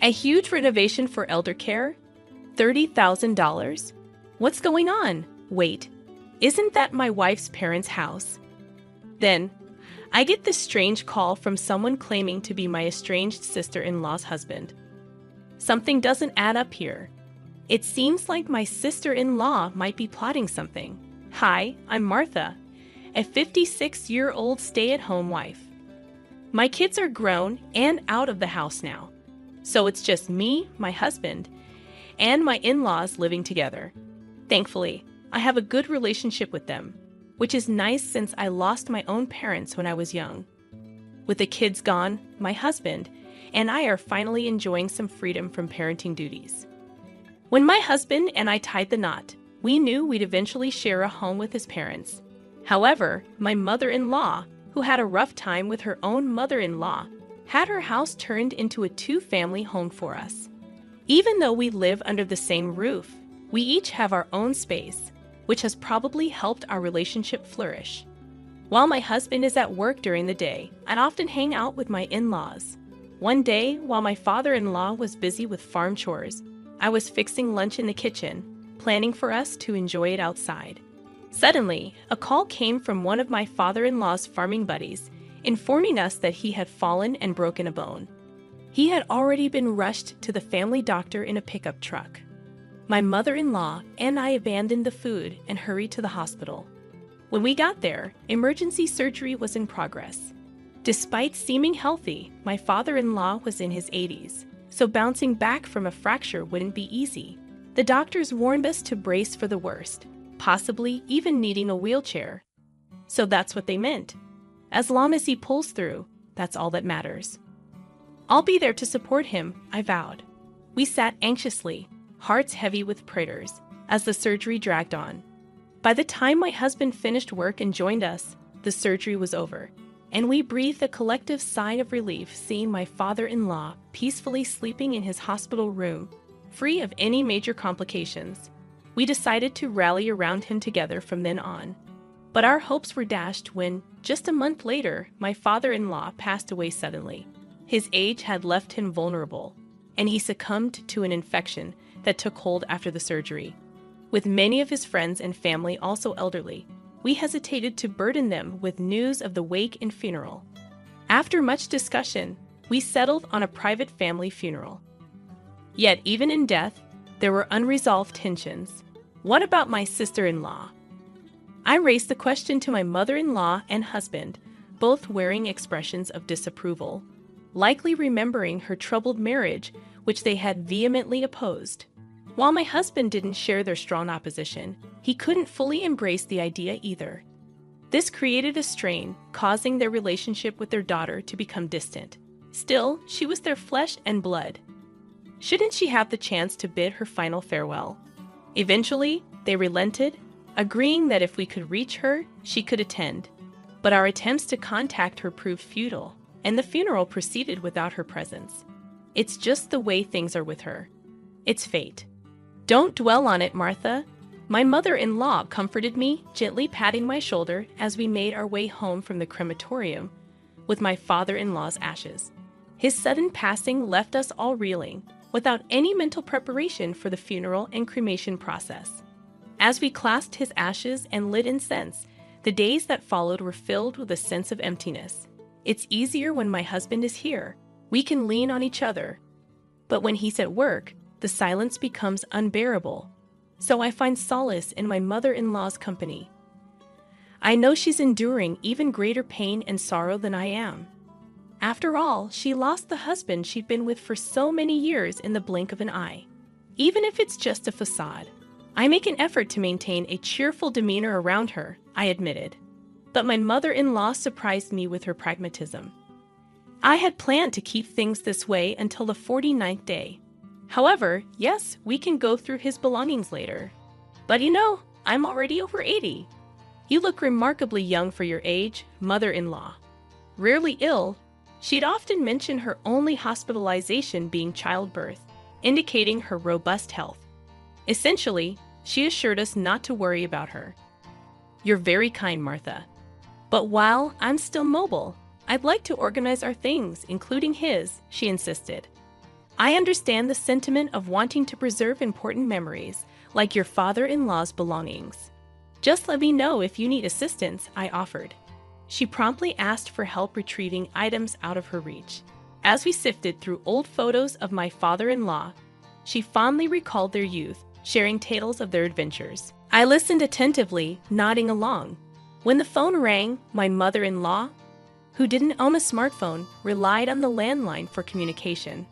A huge renovation for elder care? $30,000? What's going on? Wait, isn't that my wife's parents' house? Then, I get this strange call from someone claiming to be my estranged sister-in-law's husband. Something doesn't add up here. It seems like my sister-in-law might be plotting something. Hi, I'm Martha, a 56-year-old stay-at-home wife. My kids are grown and out of the house now, so it's just me, my husband, and my in-laws living together. Thankfully, I have a good relationship with them, which is nice since I lost my own parents when I was young. With the kids gone, my husband and I are finally enjoying some freedom from parenting duties. When my husband and I tied the knot, we knew we'd eventually share a home with his parents. However, my mother-in-law, who had a rough time with her own mother-in-law, had her house turned into a two-family home for us. Even though we live under the same roof, we each have our own space, which has probably helped our relationship flourish. While my husband is at work during the day, I'd often hang out with my in-laws. One day, while my father-in-law was busy with farm chores, I was fixing lunch in the kitchen, planning for us to enjoy it outside. Suddenly, a call came from one of my father-in-law's farming buddies, informing us that he had fallen and broken a bone. He had already been rushed to the family doctor in a pickup truck. My mother-in-law and I abandoned the food and hurried to the hospital. When we got there, emergency surgery was in progress. Despite seeming healthy, my father-in-law was in his 80s, so bouncing back from a fracture wouldn't be easy. The doctors warned us to brace for the worst, possibly even needing a wheelchair. So that's what they meant. As long as he pulls through, that's all that matters. I'll be there to support him, I vowed. We sat anxiously, hearts heavy with prayers, as the surgery dragged on. By the time my husband finished work and joined us, the surgery was over, and we breathed a collective sigh of relief seeing my father-in-law peacefully sleeping in his hospital room, free of any major complications. We decided to rally around him together from then on. But our hopes were dashed when, just a month later, my father-in-law passed away suddenly. His age had left him vulnerable, and he succumbed to an infection that took hold after the surgery. With many of his friends and family also elderly, we hesitated to burden them with news of the wake and funeral. After much discussion, we settled on a private family funeral. Yet even in death, there were unresolved tensions. What about my sister-in-law? I raised the question to my mother-in-law and husband, both wearing expressions of disapproval, likely remembering her troubled marriage, which they had vehemently opposed. While my husband didn't share their strong opposition, he couldn't fully embrace the idea either. This created a strain, causing their relationship with their daughter to become distant. Still, she was their flesh and blood. Shouldn't she have the chance to bid her final farewell? Eventually, they relented, agreeing that if we could reach her, she could attend. But our attempts to contact her proved futile, and the funeral proceeded without her presence. It's just the way things are with her. It's fate. Don't dwell on it, Martha. My mother-in-law comforted me, gently patting my shoulder as we made our way home from the crematorium with my father-in-law's ashes. His sudden passing left us all reeling, without any mental preparation for the funeral and cremation process. As we clasped his ashes and lit incense, the days that followed were filled with a sense of emptiness. It's easier when my husband is here. We can lean on each other. But when he's at work, the silence becomes unbearable. So I find solace in my mother-in-law's company. I know she's enduring even greater pain and sorrow than I am. After all, she lost the husband she'd been with for so many years in the blink of an eye. Even if it's just a facade, I make an effort to maintain a cheerful demeanor around her, I admitted. But my mother-in-law surprised me with her pragmatism. I had planned to keep things this way until the 49th day. However, yes, we can go through his belongings later. But I'm already over 80. You look remarkably young for your age, mother-in-law. Rarely ill, she'd often mention her only hospitalization being childbirth, indicating her robust health. Essentially, she assured us not to worry about her. You're very kind, Martha. But while I'm still mobile, I'd like to organize our things, including his, she insisted. I understand the sentiment of wanting to preserve important memories, like your father-in-law's belongings. Just let me know if you need assistance, I offered. She promptly asked for help retrieving items out of her reach. As we sifted through old photos of my father-in-law, she fondly recalled their youth, sharing tales of their adventures. I listened attentively, nodding along. When the phone rang, my mother-in-law, who didn't own a smartphone, relied on the landline for communication.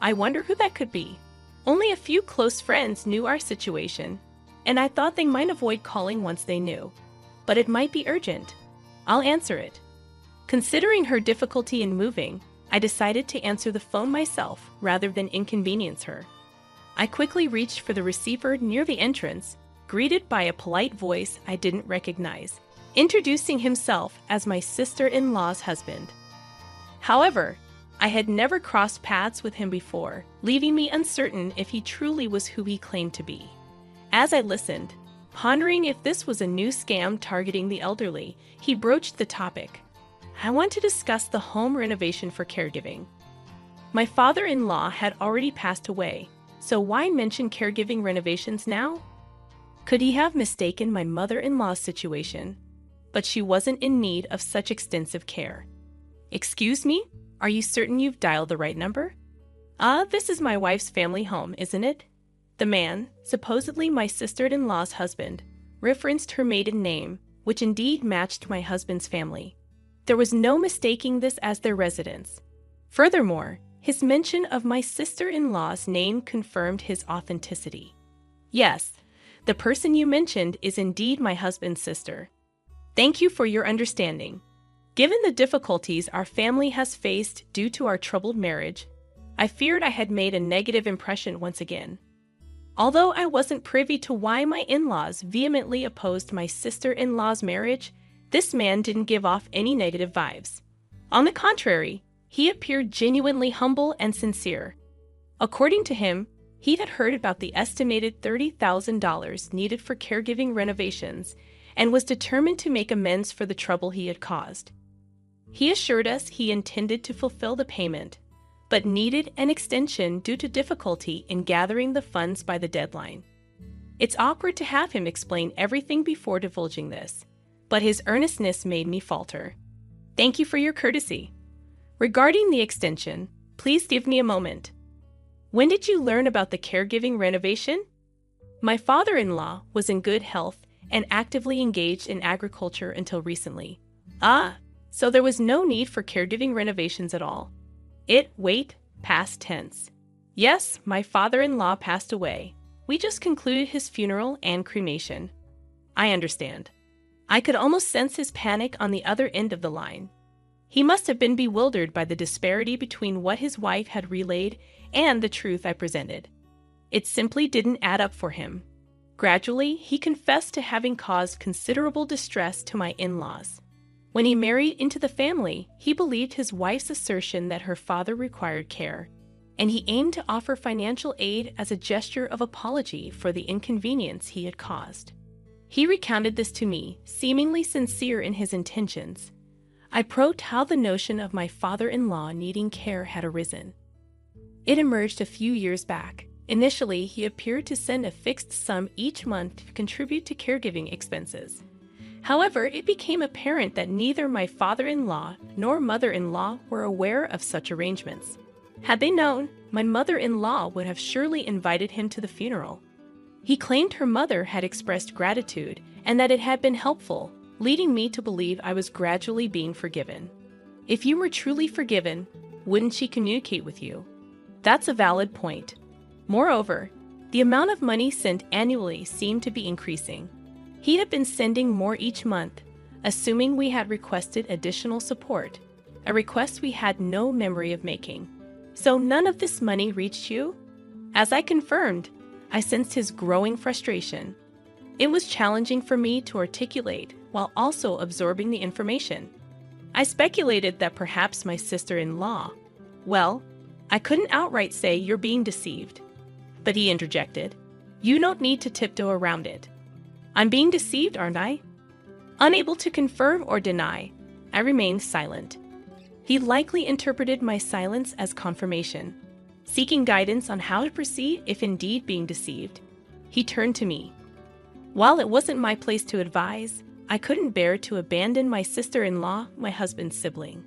I wonder who that could be. Only a few close friends knew our situation, and I thought they might avoid calling once they knew. But it might be urgent. I'll answer it. Considering her difficulty in moving, I decided to answer the phone myself rather than inconvenience her. I quickly reached for the receiver near the entrance, greeted by a polite voice I didn't recognize, introducing himself as my sister-in-law's husband. However, I had never crossed paths with him before, leaving me uncertain if he truly was who he claimed to be. As I listened, pondering if this was a new scam targeting the elderly, he broached the topic. I want to discuss the home renovation for caregiving. My father-in-law had already passed away, so why mention caregiving renovations now? Could he have mistaken my mother-in-law's situation? But she wasn't in need of such extensive care. Excuse me? Are you certain you've dialed the right number? This is my wife's family home, isn't it? The man, supposedly my sister-in-law's husband, referenced her maiden name, which indeed matched my husband's family. There was no mistaking this as their residence. Furthermore, his mention of my sister-in-law's name confirmed his authenticity. Yes, the person you mentioned is indeed my husband's sister. Thank you for your understanding. Given the difficulties our family has faced due to our troubled marriage, I feared I had made a negative impression once again. Although I wasn't privy to why my in-laws vehemently opposed my sister-in-law's marriage, this man didn't give off any negative vibes. On the contrary, he appeared genuinely humble and sincere. According to him, he had heard about the estimated $30,000 needed for caregiving renovations and was determined to make amends for the trouble he had caused. He assured us he intended to fulfill the payment, but needed an extension due to difficulty in gathering the funds by the deadline. It's awkward to have him explain everything before divulging this, but his earnestness made me falter. Thank you for your courtesy. Regarding the extension, please give me a moment. When did you learn about the caregiving renovation? My father-in-law was in good health and actively engaged in agriculture until recently. So there was no need for caregiving renovations at all. Past tense. Yes, my father-in-law passed away. We just concluded his funeral and cremation. I understand. I could almost sense his panic on the other end of the line. He must have been bewildered by the disparity between what his wife had relayed and the truth I presented. It simply didn't add up for him. Gradually, he confessed to having caused considerable distress to my in-laws. When he married into the family, he believed his wife's assertion that her father required care, and he aimed to offer financial aid as a gesture of apology for the inconvenience he had caused. He recounted this to me, seemingly sincere in his intentions. I probed how the notion of my father-in-law needing care had arisen. It emerged a few years back. Initially, he appeared to send a fixed sum each month to contribute to caregiving expenses. However, it became apparent that neither my father-in-law nor mother-in-law were aware of such arrangements. Had they known, my mother-in-law would have surely invited him to the funeral. He claimed her mother had expressed gratitude and that it had been helpful, leading me to believe I was gradually being forgiven. If you were truly forgiven, wouldn't she communicate with you? That's a valid point. Moreover, the amount of money sent annually seemed to be increasing. He had been sending more each month, assuming we had requested additional support, a request we had no memory of making. So none of this money reached you? As I confirmed, I sensed his growing frustration. It was challenging for me to articulate while also absorbing the information. I speculated that perhaps my sister-in-law. Well, I couldn't outright say you're being deceived. But he interjected, you don't need to tiptoe around it. I'm being deceived, aren't I? Unable to confirm or deny, I remained silent. He likely interpreted my silence as confirmation. Seeking guidance on how to proceed if indeed being deceived, he turned to me. While it wasn't my place to advise, I couldn't bear to abandon my sister-in-law, my husband's sibling.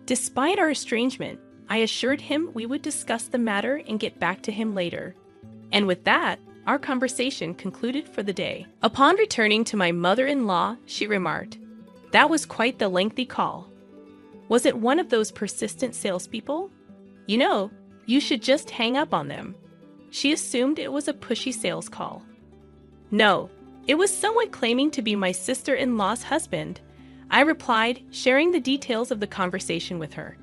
Despite our estrangement, I assured him we would discuss the matter and get back to him later. And with that, our conversation concluded for the day. Upon returning to my mother-in-law, she remarked, "That was quite the lengthy call. Was it one of those persistent salespeople? You know, you should just hang up on them." She assumed it was a pushy sales call. No, it was someone claiming to be my sister-in-law's husband. I replied, sharing the details of the conversation with her.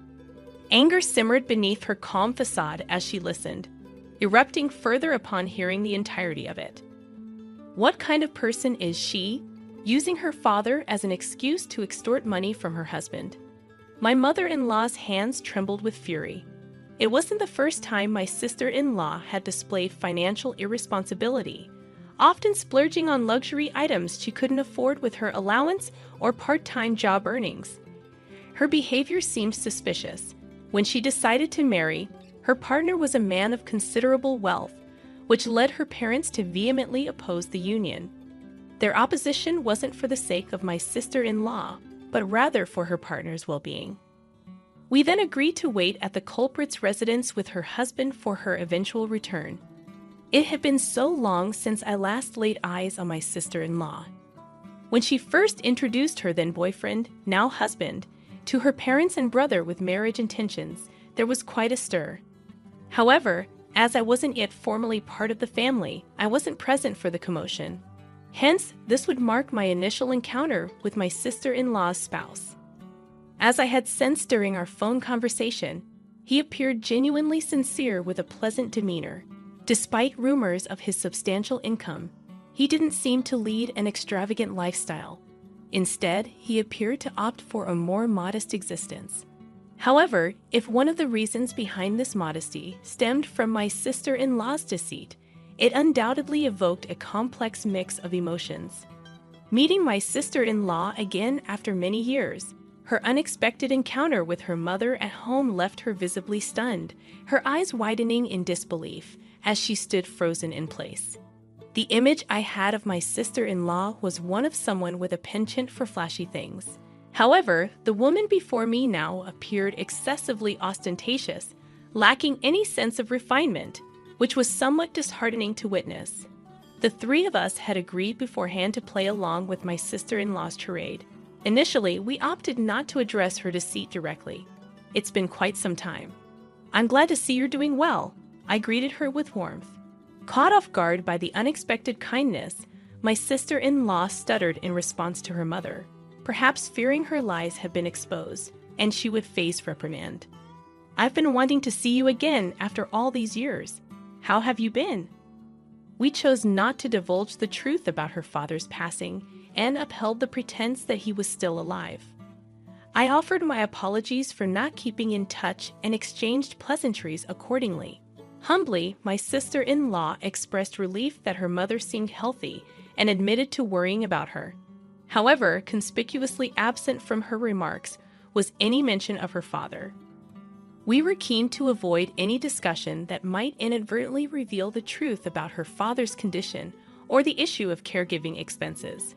Anger simmered beneath her calm facade as she listened, erupting further upon hearing the entirety of it. What kind of person is she, using her father as an excuse to extort money from her husband? My mother-in-law's hands trembled with fury. It wasn't the first time my sister-in-law had displayed financial irresponsibility, often splurging on luxury items she couldn't afford with her allowance or part-time job earnings. Her behavior seemed suspicious. When she decided to marry, her partner was a man of considerable wealth, which led her parents to vehemently oppose the union. Their opposition wasn't for the sake of my sister-in-law, but rather for her partner's well-being. We then agreed to wait at the culprit's residence with her husband for her eventual return. It had been so long since I last laid eyes on my sister-in-law. When she first introduced her then-boyfriend, now husband, to her parents and brother with marriage intentions, there was quite a stir. However, as I wasn't yet formally part of the family, I wasn't present for the commotion. Hence, this would mark my initial encounter with my sister-in-law's spouse. As I had sensed during our phone conversation, he appeared genuinely sincere with a pleasant demeanor. Despite rumors of his substantial income, he didn't seem to lead an extravagant lifestyle. Instead, he appeared to opt for a more modest existence. However, if one of the reasons behind this modesty stemmed from my sister-in-law's deceit, it undoubtedly evoked a complex mix of emotions. Meeting my sister-in-law again after many years, her unexpected encounter with her mother at home left her visibly stunned, her eyes widening in disbelief as she stood frozen in place. The image I had of my sister-in-law was one of someone with a penchant for flashy things. However, the woman before me now appeared excessively ostentatious, lacking any sense of refinement, which was somewhat disheartening to witness. The three of us had agreed beforehand to play along with my sister-in-law's charade. Initially, we opted not to address her deceit directly. It's been quite some time. "I'm glad to see you're doing well," I greeted her with warmth. Caught off guard by the unexpected kindness, my sister-in-law stuttered in response to her mother, perhaps fearing her lies had been exposed, and she would face reprimand. "I've been wanting to see you again after all these years. How have you been?" We chose not to divulge the truth about her father's passing and upheld the pretense that he was still alive. I offered my apologies for not keeping in touch and exchanged pleasantries accordingly. Humbly, my sister-in-law expressed relief that her mother seemed healthy and admitted to worrying about her. However, conspicuously absent from her remarks was any mention of her father. We were keen to avoid any discussion that might inadvertently reveal the truth about her father's condition or the issue of caregiving expenses.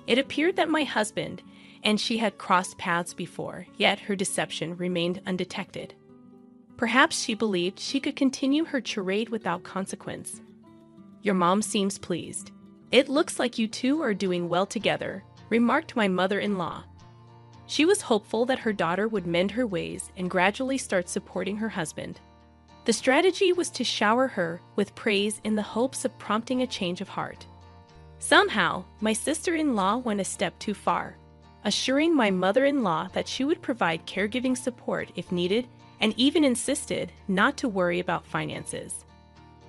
It appeared that my husband and she had crossed paths before, yet her deception remained undetected. Perhaps she believed she could continue her charade without consequence. "Your mom seems pleased. It looks like you two are doing well together," remarked my mother-in-law. She was hopeful that her daughter would mend her ways and gradually start supporting her husband. The strategy was to shower her with praise in the hopes of prompting a change of heart. Somehow, my sister-in-law went a step too far, assuring my mother-in-law that she would provide caregiving support if needed and even insisted not to worry about finances.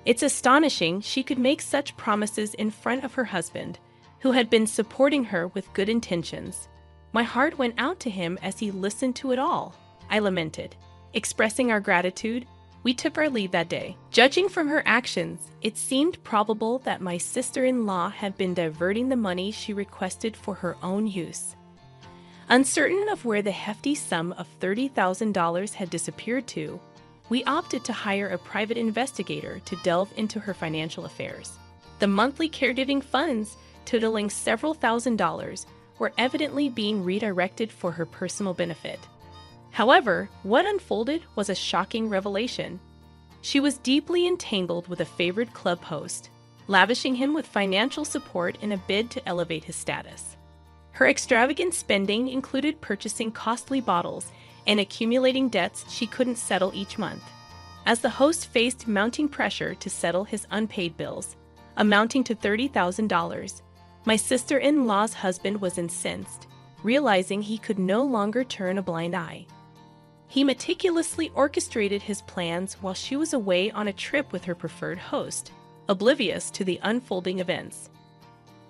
It's astonishing she could make such promises in front of her husband, who had been supporting her with good intentions. My heart went out to him as he listened to it all, I lamented. Expressing our gratitude, we took our leave that day. Judging from her actions, it seemed probable that my sister-in-law had been diverting the money she requested for her own use. Uncertain of where the hefty sum of $30,000 had disappeared to, We opted to hire a private investigator to delve into her financial affairs. The monthly caregiving funds, totaling several $1,000s, were evidently being redirected for her personal benefit. However, what unfolded was a shocking revelation. She was deeply entangled with a favored club host, lavishing him with financial support in a bid to elevate his status. Her extravagant spending included purchasing costly bottles and accumulating debts she couldn't settle each month. As the host faced mounting pressure to settle his unpaid bills, amounting to $30,000, my sister-in-law's husband was incensed, realizing he could no longer turn a blind eye. He meticulously orchestrated his plans while she was away on a trip with her preferred host, oblivious to the unfolding events.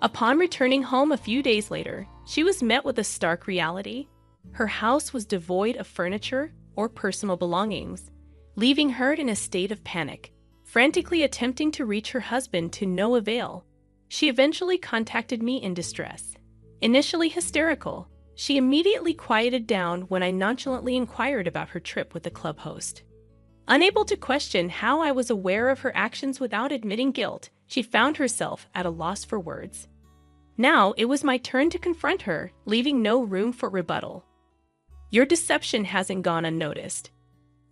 Upon returning home a few days later, she was met with a stark reality. Her house was devoid of furniture or personal belongings, leaving her in a state of panic, frantically attempting to reach her husband to no avail. She eventually contacted me in distress. Initially hysterical, she immediately quieted down when I nonchalantly inquired about her trip with the club host. Unable to question how I was aware of her actions without admitting guilt, she found herself at a loss for words. Now it was my turn to confront her, leaving no room for rebuttal. Your deception hasn't gone unnoticed.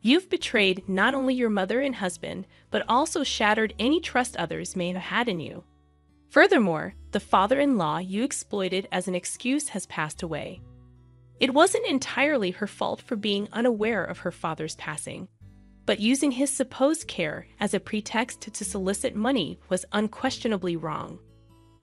You've betrayed not only your mother and husband, but also shattered any trust others may have had in you. Furthermore, the father-in-law you exploited as an excuse has passed away. It wasn't entirely her fault for being unaware of her father's passing, but using his supposed care as a pretext to solicit money was unquestionably wrong.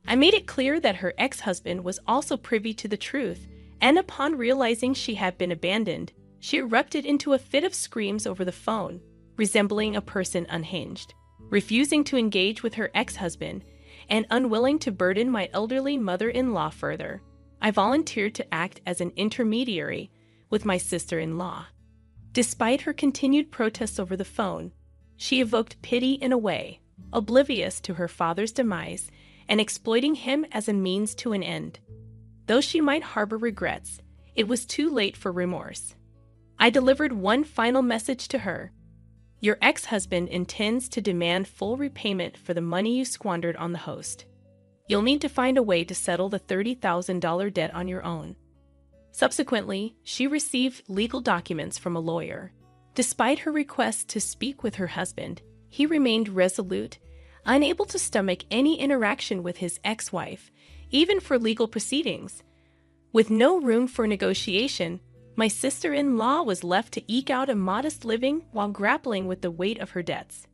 I made it clear that her ex-husband was also privy to the truth, and upon realizing she had been abandoned, she erupted into a fit of screams over the phone, resembling a person unhinged. Refusing to engage with her ex-husband and unwilling to burden my elderly mother-in-law further, I volunteered to act as an intermediary with my sister-in-law. Despite her continued protests over the phone, she evoked pity in a way, oblivious to her father's demise and exploiting him as a means to an end. Though she might harbor regrets, it was too late for remorse. I delivered one final message to her. Your ex-husband intends to demand full repayment for the money you squandered on the host. You'll need to find a way to settle the $30,000 debt on your own. Subsequently, she received legal documents from a lawyer. Despite her request to speak with her husband, he remained resolute, unable to stomach any interaction with his ex-wife, even for legal proceedings. With no room for negotiation, my sister-in-law was left to eke out a modest living while grappling with the weight of her debts.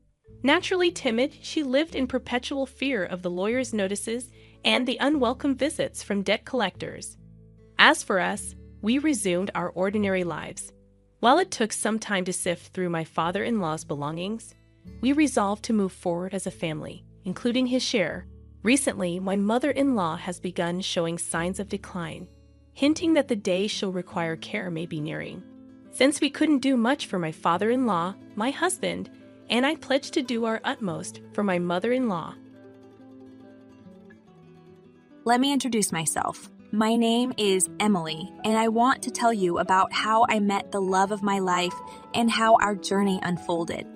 Naturally timid, she lived in perpetual fear of the lawyer's notices and the unwelcome visits from debt collectors. As for us, we resumed our ordinary lives. While it took some time to sift through my father-in-law's belongings, we resolved to move forward as a family, including his share. Recently, my mother-in-law has begun showing signs of decline, hinting that the day she'll require care may be nearing. Since we couldn't do much for my father-in-law, my husband, and I pledged to do our utmost for my mother-in-law. Let me introduce myself. My name is Emily, and I want to tell you about how I met the love of my life and how our journey unfolded.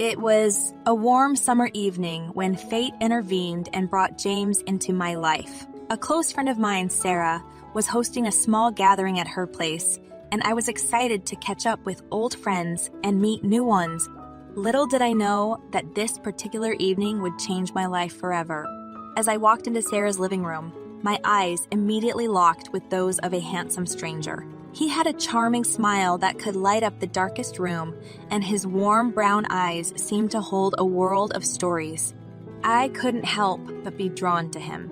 It was a warm summer evening when fate intervened and brought James into my life. A close friend of mine, Sarah, was hosting a small gathering at her place, and I was excited to catch up with old friends and meet new ones. Little did I know that this particular evening would change my life forever. As I walked into Sarah's living room, my eyes immediately locked with those of a handsome stranger. He had a charming smile that could light up the darkest room, and his warm brown eyes seemed to hold a world of stories. I couldn't help but be drawn to him.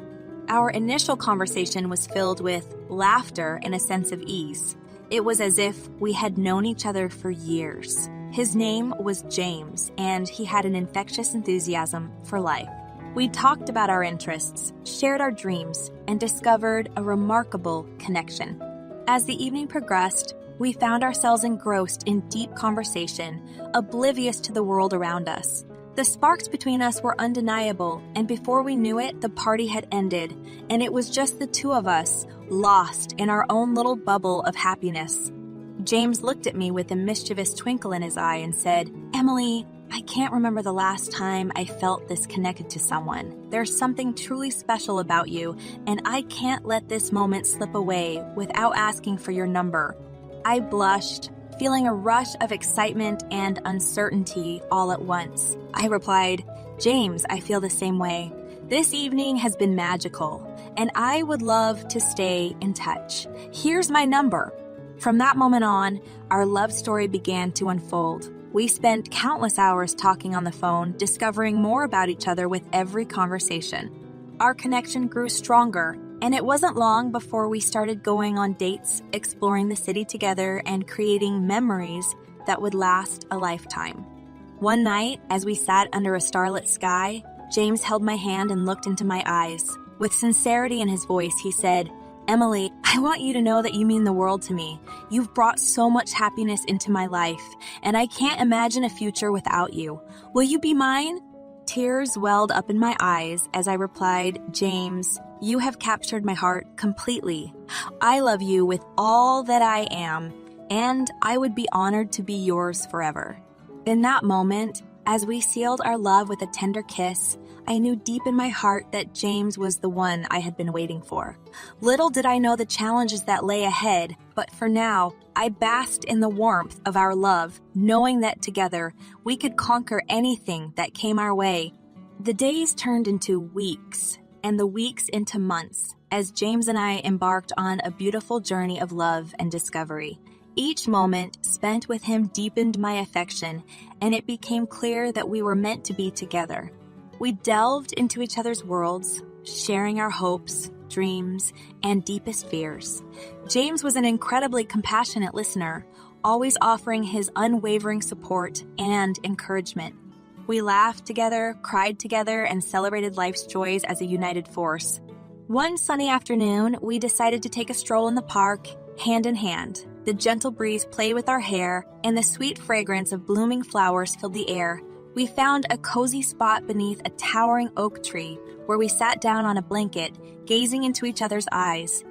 Our initial conversation was filled with laughter and a sense of ease. It was as if we had known each other for years. His name was James, and he had an infectious enthusiasm for life. We talked about our interests, shared our dreams, and discovered a remarkable connection. As the evening progressed, we found ourselves engrossed in deep conversation, oblivious to the world around us. The sparks between us were undeniable, and before we knew it, the party had ended, and it was just the two of us, lost in our own little bubble of happiness. James looked at me with a mischievous twinkle in his eye and said, "Emily, I can't remember the last time I felt this connected to someone. There's something truly special about you, and I can't let this moment slip away without asking for your number." I blushed, feeling a rush of excitement and uncertainty all at once. I replied, "James, I feel the same way. This evening has been magical, and I would love to stay in touch. Here's my number." From that moment on, our love story began to unfold. We spent countless hours talking on the phone, discovering more about each other with every conversation. Our connection grew stronger, and it wasn't long before we started going on dates, exploring the city together, and creating memories that would last a lifetime. One night, as we sat under a starlit sky, James held my hand and looked into my eyes. With sincerity in his voice, he said, "Emily, I want you to know that you mean the world to me. You've brought so much happiness into my life, and I can't imagine a future without you. Will you be mine?" Tears welled up in my eyes as I replied, "James, you have captured my heart completely. I love you with all that I am, and I would be honored to be yours forever." In that moment, as we sealed our love with a tender kiss, I knew deep in my heart that James was the one I had been waiting for. Little did I know the challenges that lay ahead, but for now, I basked in the warmth of our love, knowing that together we could conquer anything that came our way. The days turned into weeks, and the weeks into months, as James and I embarked on a beautiful journey of love and discovery. Each moment spent with him deepened my affection, and it became clear that we were meant to be together. We delved into each other's worlds, sharing our hopes, dreams, and deepest fears. James was an incredibly compassionate listener, always offering his unwavering support and encouragement. We laughed together, cried together, and celebrated life's joys as a united force. One sunny afternoon, we decided to take a stroll in the park, hand in hand. The gentle breeze played with our hair, and the sweet fragrance of blooming flowers filled the air. We found a cozy spot beneath a towering oak tree where we sat down on a blanket, gazing into each other's eyes.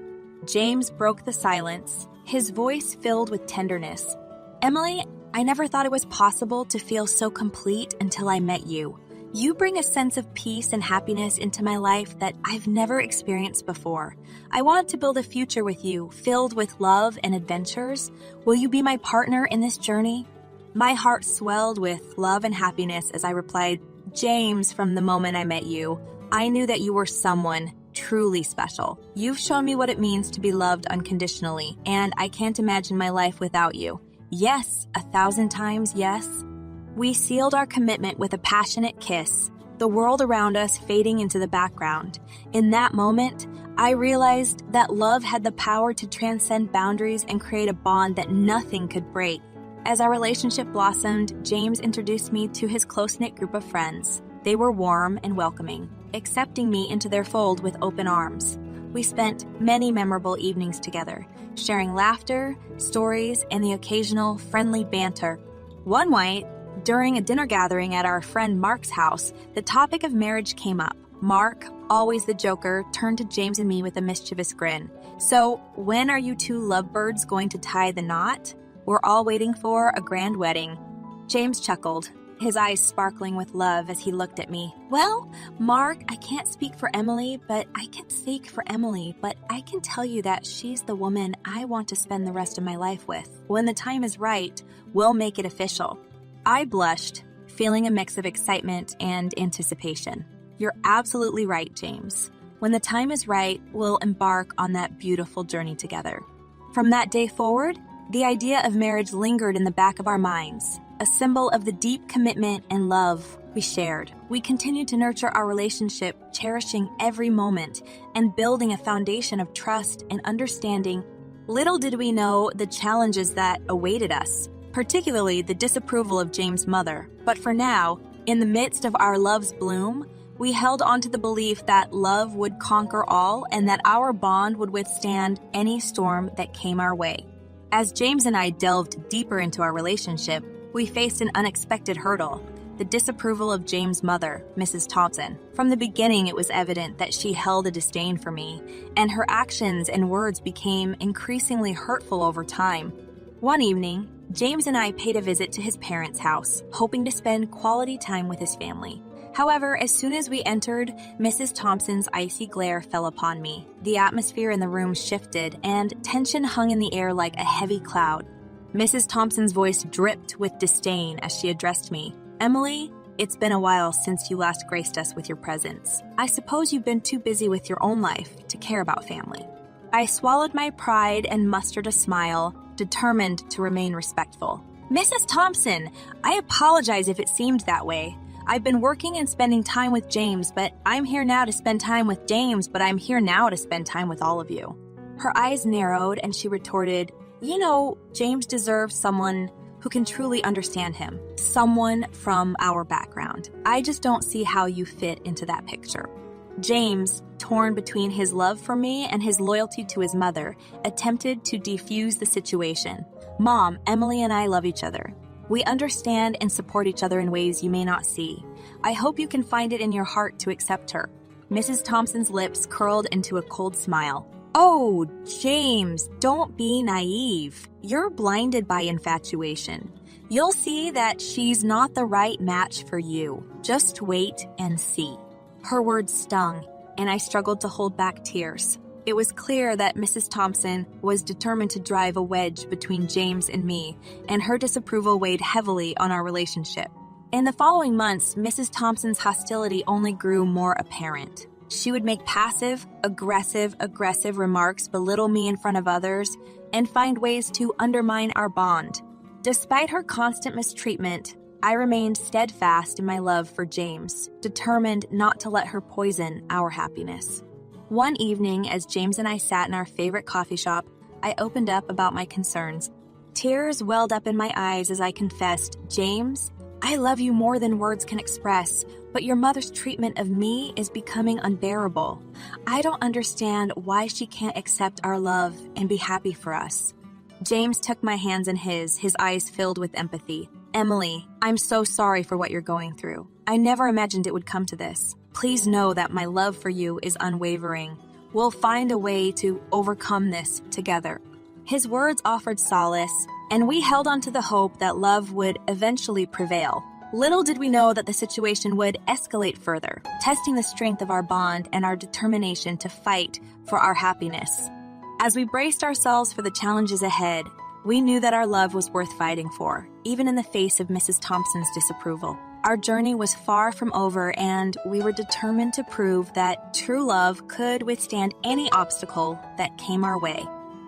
James broke the silence, his voice filled with tenderness. "Emily, I never thought it was possible to feel so complete until I met you. You bring a sense of peace and happiness into my life that I've never experienced before. I want to build a future with you, filled with love and adventures. Will you be my partner in this journey?" My heart swelled with love and happiness as I replied, "James, from the moment I met you, I knew that you were someone truly special. You've shown me what it means to be loved unconditionally, and I can't imagine my life without you. Yes, 1,000 times yes." We sealed our commitment with a passionate kiss, the world around us fading into the background. In that moment, I realized that love had the power to transcend boundaries and create a bond that nothing could break. As our relationship blossomed, James introduced me to his close-knit group of friends. They were warm and welcoming, accepting me into their fold with open arms. We spent many memorable evenings together, sharing laughter, stories, and the occasional friendly banter. One night, during a dinner gathering at our friend Mark's house, the topic of marriage came up. Mark, always the joker, turned to James and me with a mischievous grin. "So, when are you two lovebirds going to tie the knot? We're all waiting for a grand wedding." James chuckled, his eyes sparkling with love as he looked at me. "Well, Mark, I can't speak for Emily, but I can speak for Emily, but I can tell you that she's the woman I want to spend the rest of my life with. When the time is right, we'll make it official." I blushed, feeling a mix of excitement and anticipation. "You're absolutely right, James. When the time is right, we'll embark on that beautiful journey together." From that day forward, the idea of marriage lingered in the back of our minds, a symbol of the deep commitment and love we shared. We continued to nurture our relationship, cherishing every moment and building a foundation of trust and understanding. Little did we know the challenges that awaited us, particularly the disapproval of James' mother. But for now, in the midst of our love's bloom, we held on to the belief that love would conquer all and that our bond would withstand any storm that came our way. As James and I delved deeper into our relationship, we faced an unexpected hurdle: the disapproval of James' mother, Mrs. Thompson. From the beginning, it was evident that she held a disdain for me, and her actions and words became increasingly hurtful over time. One evening, James and I paid a visit to his parents' house, hoping to spend quality time with his family. However, as soon as we entered, Mrs. Thompson's icy glare fell upon me. The atmosphere in the room shifted, and tension hung in the air like a heavy cloud. Mrs. Thompson's voice dripped with disdain as she addressed me. "Emily, it's been a while since you last graced us with your presence. I suppose you've been too busy with your own life to care about family." I swallowed my pride and mustered a smile, determined to remain respectful. "Mrs. Thompson, I apologize if it seemed that way. I've been working and spending time with James, but I'm here now to spend time with James, but I'm here now to spend time with all of you." Her eyes narrowed and she retorted, "You know, James deserves someone who can truly understand him. Someone from our background. I just don't see how you fit into that picture." James, torn between his love for me and his loyalty to his mother, attempted to defuse the situation. "Mom, Emily and I love each other. We understand and support each other in ways you may not see. I hope you can find it in your heart to accept her." Mrs. Thompson's lips curled into a cold smile. "Oh, James, don't be naive. You're blinded by infatuation. You'll see that she's not the right match for you. Just wait and see." Her words stung, and I struggled to hold back tears. It was clear that Mrs. Thompson was determined to drive a wedge between James and me, and her disapproval weighed heavily on our relationship. In the following months, Mrs. Thompson's hostility only grew more apparent. She would make passive, aggressive remarks, belittle me in front of others, and find ways to undermine our bond. Despite her constant mistreatment, I remained steadfast in my love for James, determined not to let her poison our happiness. One evening, as James and I sat in our favorite coffee shop, I opened up about my concerns. Tears welled up in my eyes as I confessed, "James, I love you more than words can express, but your mother's treatment of me is becoming unbearable. I don't understand why she can't accept our love and be happy for us." James took my hands in his eyes filled with empathy. "Emily, I'm so sorry for what you're going through. I never imagined it would come to this. Please know that my love for you is unwavering. We'll find a way to overcome this together." His words offered solace, and we held on to the hope that love would eventually prevail. Little did we know that the situation would escalate further, testing the strength of our bond and our determination to fight for our happiness. As we braced ourselves for the challenges ahead, we knew that our love was worth fighting for, even in the face of Mrs. Thompson's disapproval. Our journey was far from over, and we were determined to prove that true love could withstand any obstacle that came our way.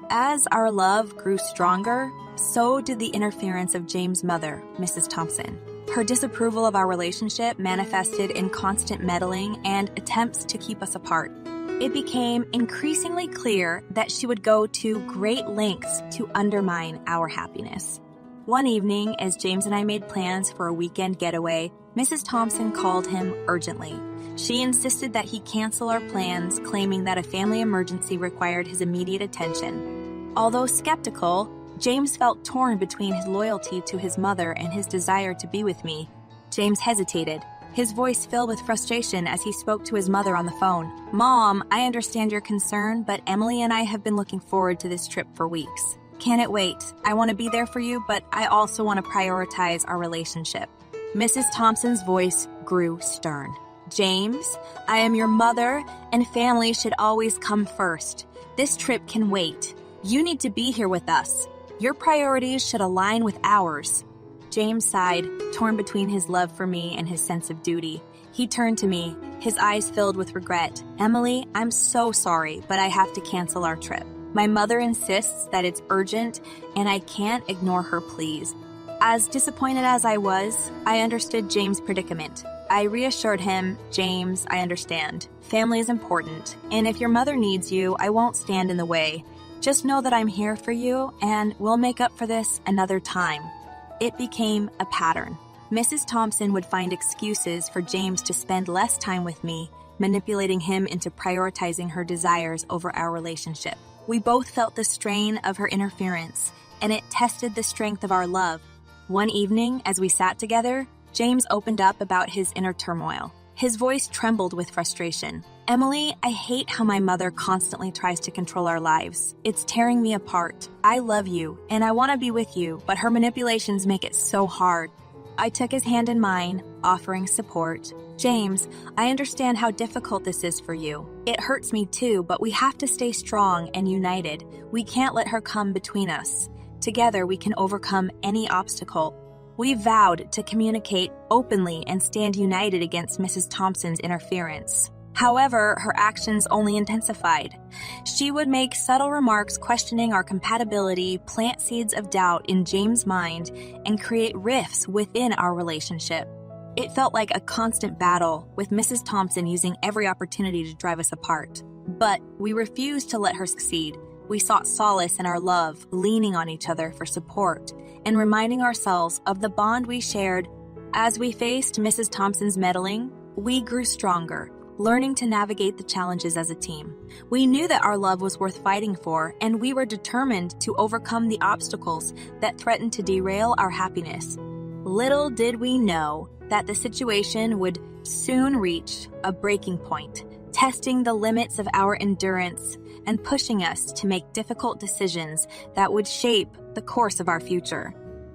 As our love grew stronger, so did the interference of James' mother, Mrs. Thompson. Her disapproval of our relationship manifested in constant meddling and attempts to keep us apart. It became increasingly clear that she would go to great lengths to undermine our happiness. One evening, as James and I made plans for a weekend getaway, Mrs. Thompson called him urgently. She insisted that he cancel our plans, claiming that a family emergency required his immediate attention. Although skeptical, James felt torn between his loyalty to his mother and his desire to be with me. James hesitated, his voice filled with frustration as he spoke to his mother on the phone. "Mom, I understand your concern, but Emily and I have been looking forward to this trip for weeks. Can it wait? I want to be there for you, but I also want to prioritize our relationship." Mrs. Thompson's voice grew stern. "James, I am your mother, and family should always come first. This trip can wait. You need to be here with us. Your priorities should align with ours." James sighed, torn between his love for me and his sense of duty. He turned to me, his eyes filled with regret. "Emily, I'm so sorry, but I have to cancel our trip. My mother insists that it's urgent, and I can't ignore her pleas." As disappointed as I was, I understood James' predicament. I reassured him, "James, I understand. Family is important, and if your mother needs you, I won't stand in the way. Just know that I'm here for you, and we'll make up for this another time." It became a pattern. Mrs. Thompson would find excuses for James to spend less time with me, manipulating him into prioritizing her desires over our relationship. We both felt the strain of her interference, and it tested the strength of our love. One evening, as we sat together, James opened up about his inner turmoil. His voice trembled with frustration. Emily, I hate how my mother constantly tries to control our lives. It's tearing me apart. I love you, and I want to be with you, but her manipulations make it so hard. I took his hand in mine, offering support. James, I understand how difficult this is for you. It hurts me too, but we have to stay strong and united. We can't let her come between us. Together, we can overcome any obstacle. We vowed to communicate openly and stand united against Mrs. Thompson's interference. However, her actions only intensified. She would make subtle remarks questioning our compatibility, plant seeds of doubt in James' mind, and create rifts within our relationship. It felt like a constant battle, with Mrs. Thompson using every opportunity to drive us apart. But we refused to let her succeed. We sought solace in our love, leaning on each other for support, and reminding ourselves of the bond we shared. As we faced Mrs. Thompson's meddling, we grew stronger, learning to navigate the challenges as a team. We knew that our love was worth fighting for, and we were determined to overcome the obstacles that threatened to derail our happiness. Little did we know that the situation would soon reach a breaking point, testing the limits of our endurance and pushing us to make difficult decisions that would shape the course of our future.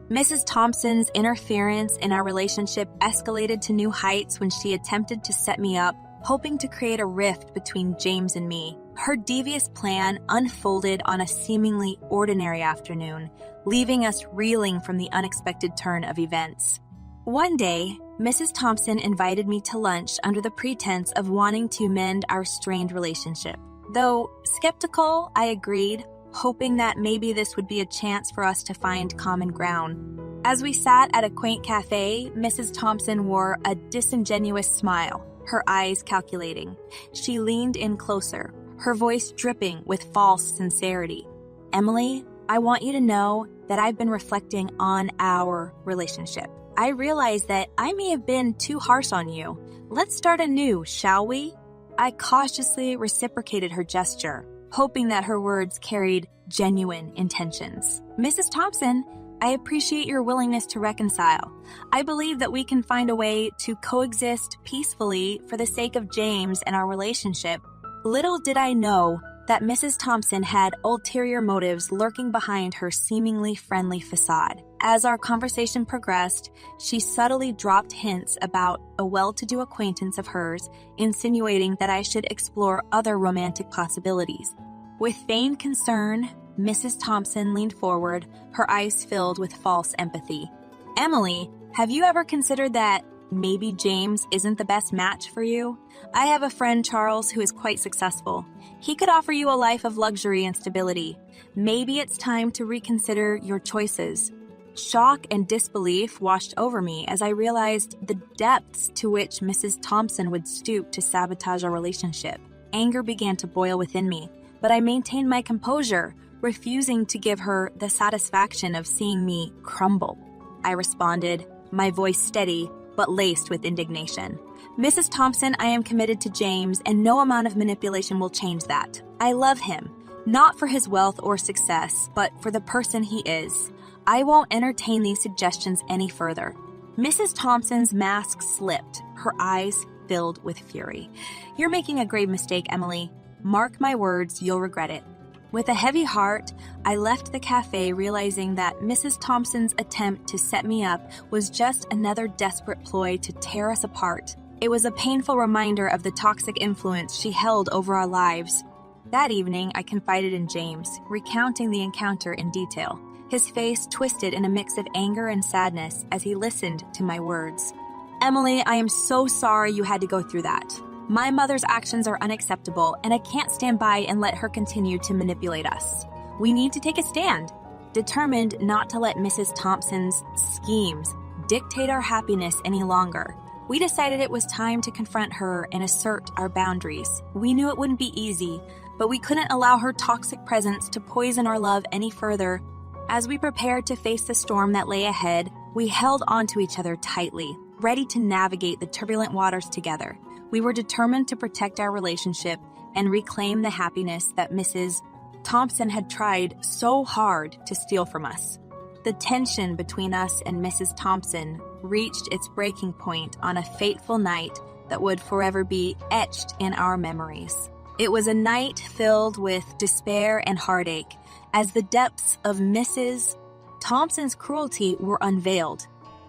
Mrs. Thompson's interference in our relationship escalated to new heights when she attempted to set me up, hoping to create a rift between James and me. Her devious plan unfolded on a seemingly ordinary afternoon, leaving us reeling from the unexpected turn of events. One day, Mrs. Thompson invited me to lunch under the pretense of wanting to mend our strained relationship. Though skeptical, I agreed, hoping that maybe this would be a chance for us to find common ground. As we sat at a quaint cafe, Mrs. Thompson wore a disingenuous smile, her eyes calculating. She leaned in closer, her voice dripping with false sincerity. Emily, I want you to know that I've been reflecting on our relationship. I realize that I may have been too harsh on you. Let's start anew, shall we? I cautiously reciprocated her gesture, hoping that her words carried genuine intentions. Mrs. Thompson, I appreciate your willingness to reconcile. I believe that we can find a way to coexist peacefully for the sake of James and our relationship. Little did I know that Mrs. Thompson had ulterior motives lurking behind her seemingly friendly facade. As our conversation progressed, she subtly dropped hints about a well-to-do acquaintance of hers, insinuating that I should explore other romantic possibilities. With feigned concern, Mrs. Thompson leaned forward, her eyes filled with false empathy. Emily, have you ever considered that maybe James isn't the best match for you? I have a friend, Charles, who is quite successful. He could offer you a life of luxury and stability. Maybe it's time to reconsider your choices. Shock and disbelief washed over me as I realized the depths to which Mrs. Thompson would stoop to sabotage our relationship. Anger began to boil within me, but I maintained my composure, refusing to give her the satisfaction of seeing me crumble. I responded, my voice steady, but laced with indignation. Mrs. Thompson, I am committed to James, and no amount of manipulation will change that. I love him, not for his wealth or success, but for the person he is. I won't entertain these suggestions any further. Mrs. Thompson's mask slipped, her eyes filled with fury. You're making a grave mistake, Emily. Mark my words, you'll regret it. With a heavy heart, I left the cafe realizing that Mrs. Thompson's attempt to set me up was just another desperate ploy to tear us apart. It was a painful reminder of the toxic influence she held over our lives. That evening, I confided in James, recounting the encounter in detail. His face twisted in a mix of anger and sadness as he listened to my words. Emily, I am so sorry you had to go through that. My mother's actions are unacceptable, and I can't stand by and let her continue to manipulate us. We need to take a stand, determined not to let Mrs. Thompson's schemes dictate our happiness any longer. We decided it was time to confront her and assert our boundaries. We knew it wouldn't be easy, but we couldn't allow her toxic presence to poison our love any further. As we prepared to face the storm that lay ahead, we held onto each other tightly, ready to navigate the turbulent waters together. We were determined to protect our relationship and reclaim the happiness that Mrs. Thompson had tried so hard to steal from us. The tension between us and Mrs. Thompson reached its breaking point on a fateful night that would forever be etched in our memories. It was a night filled with despair and heartache as the depths of Mrs. Thompson's cruelty were unveiled.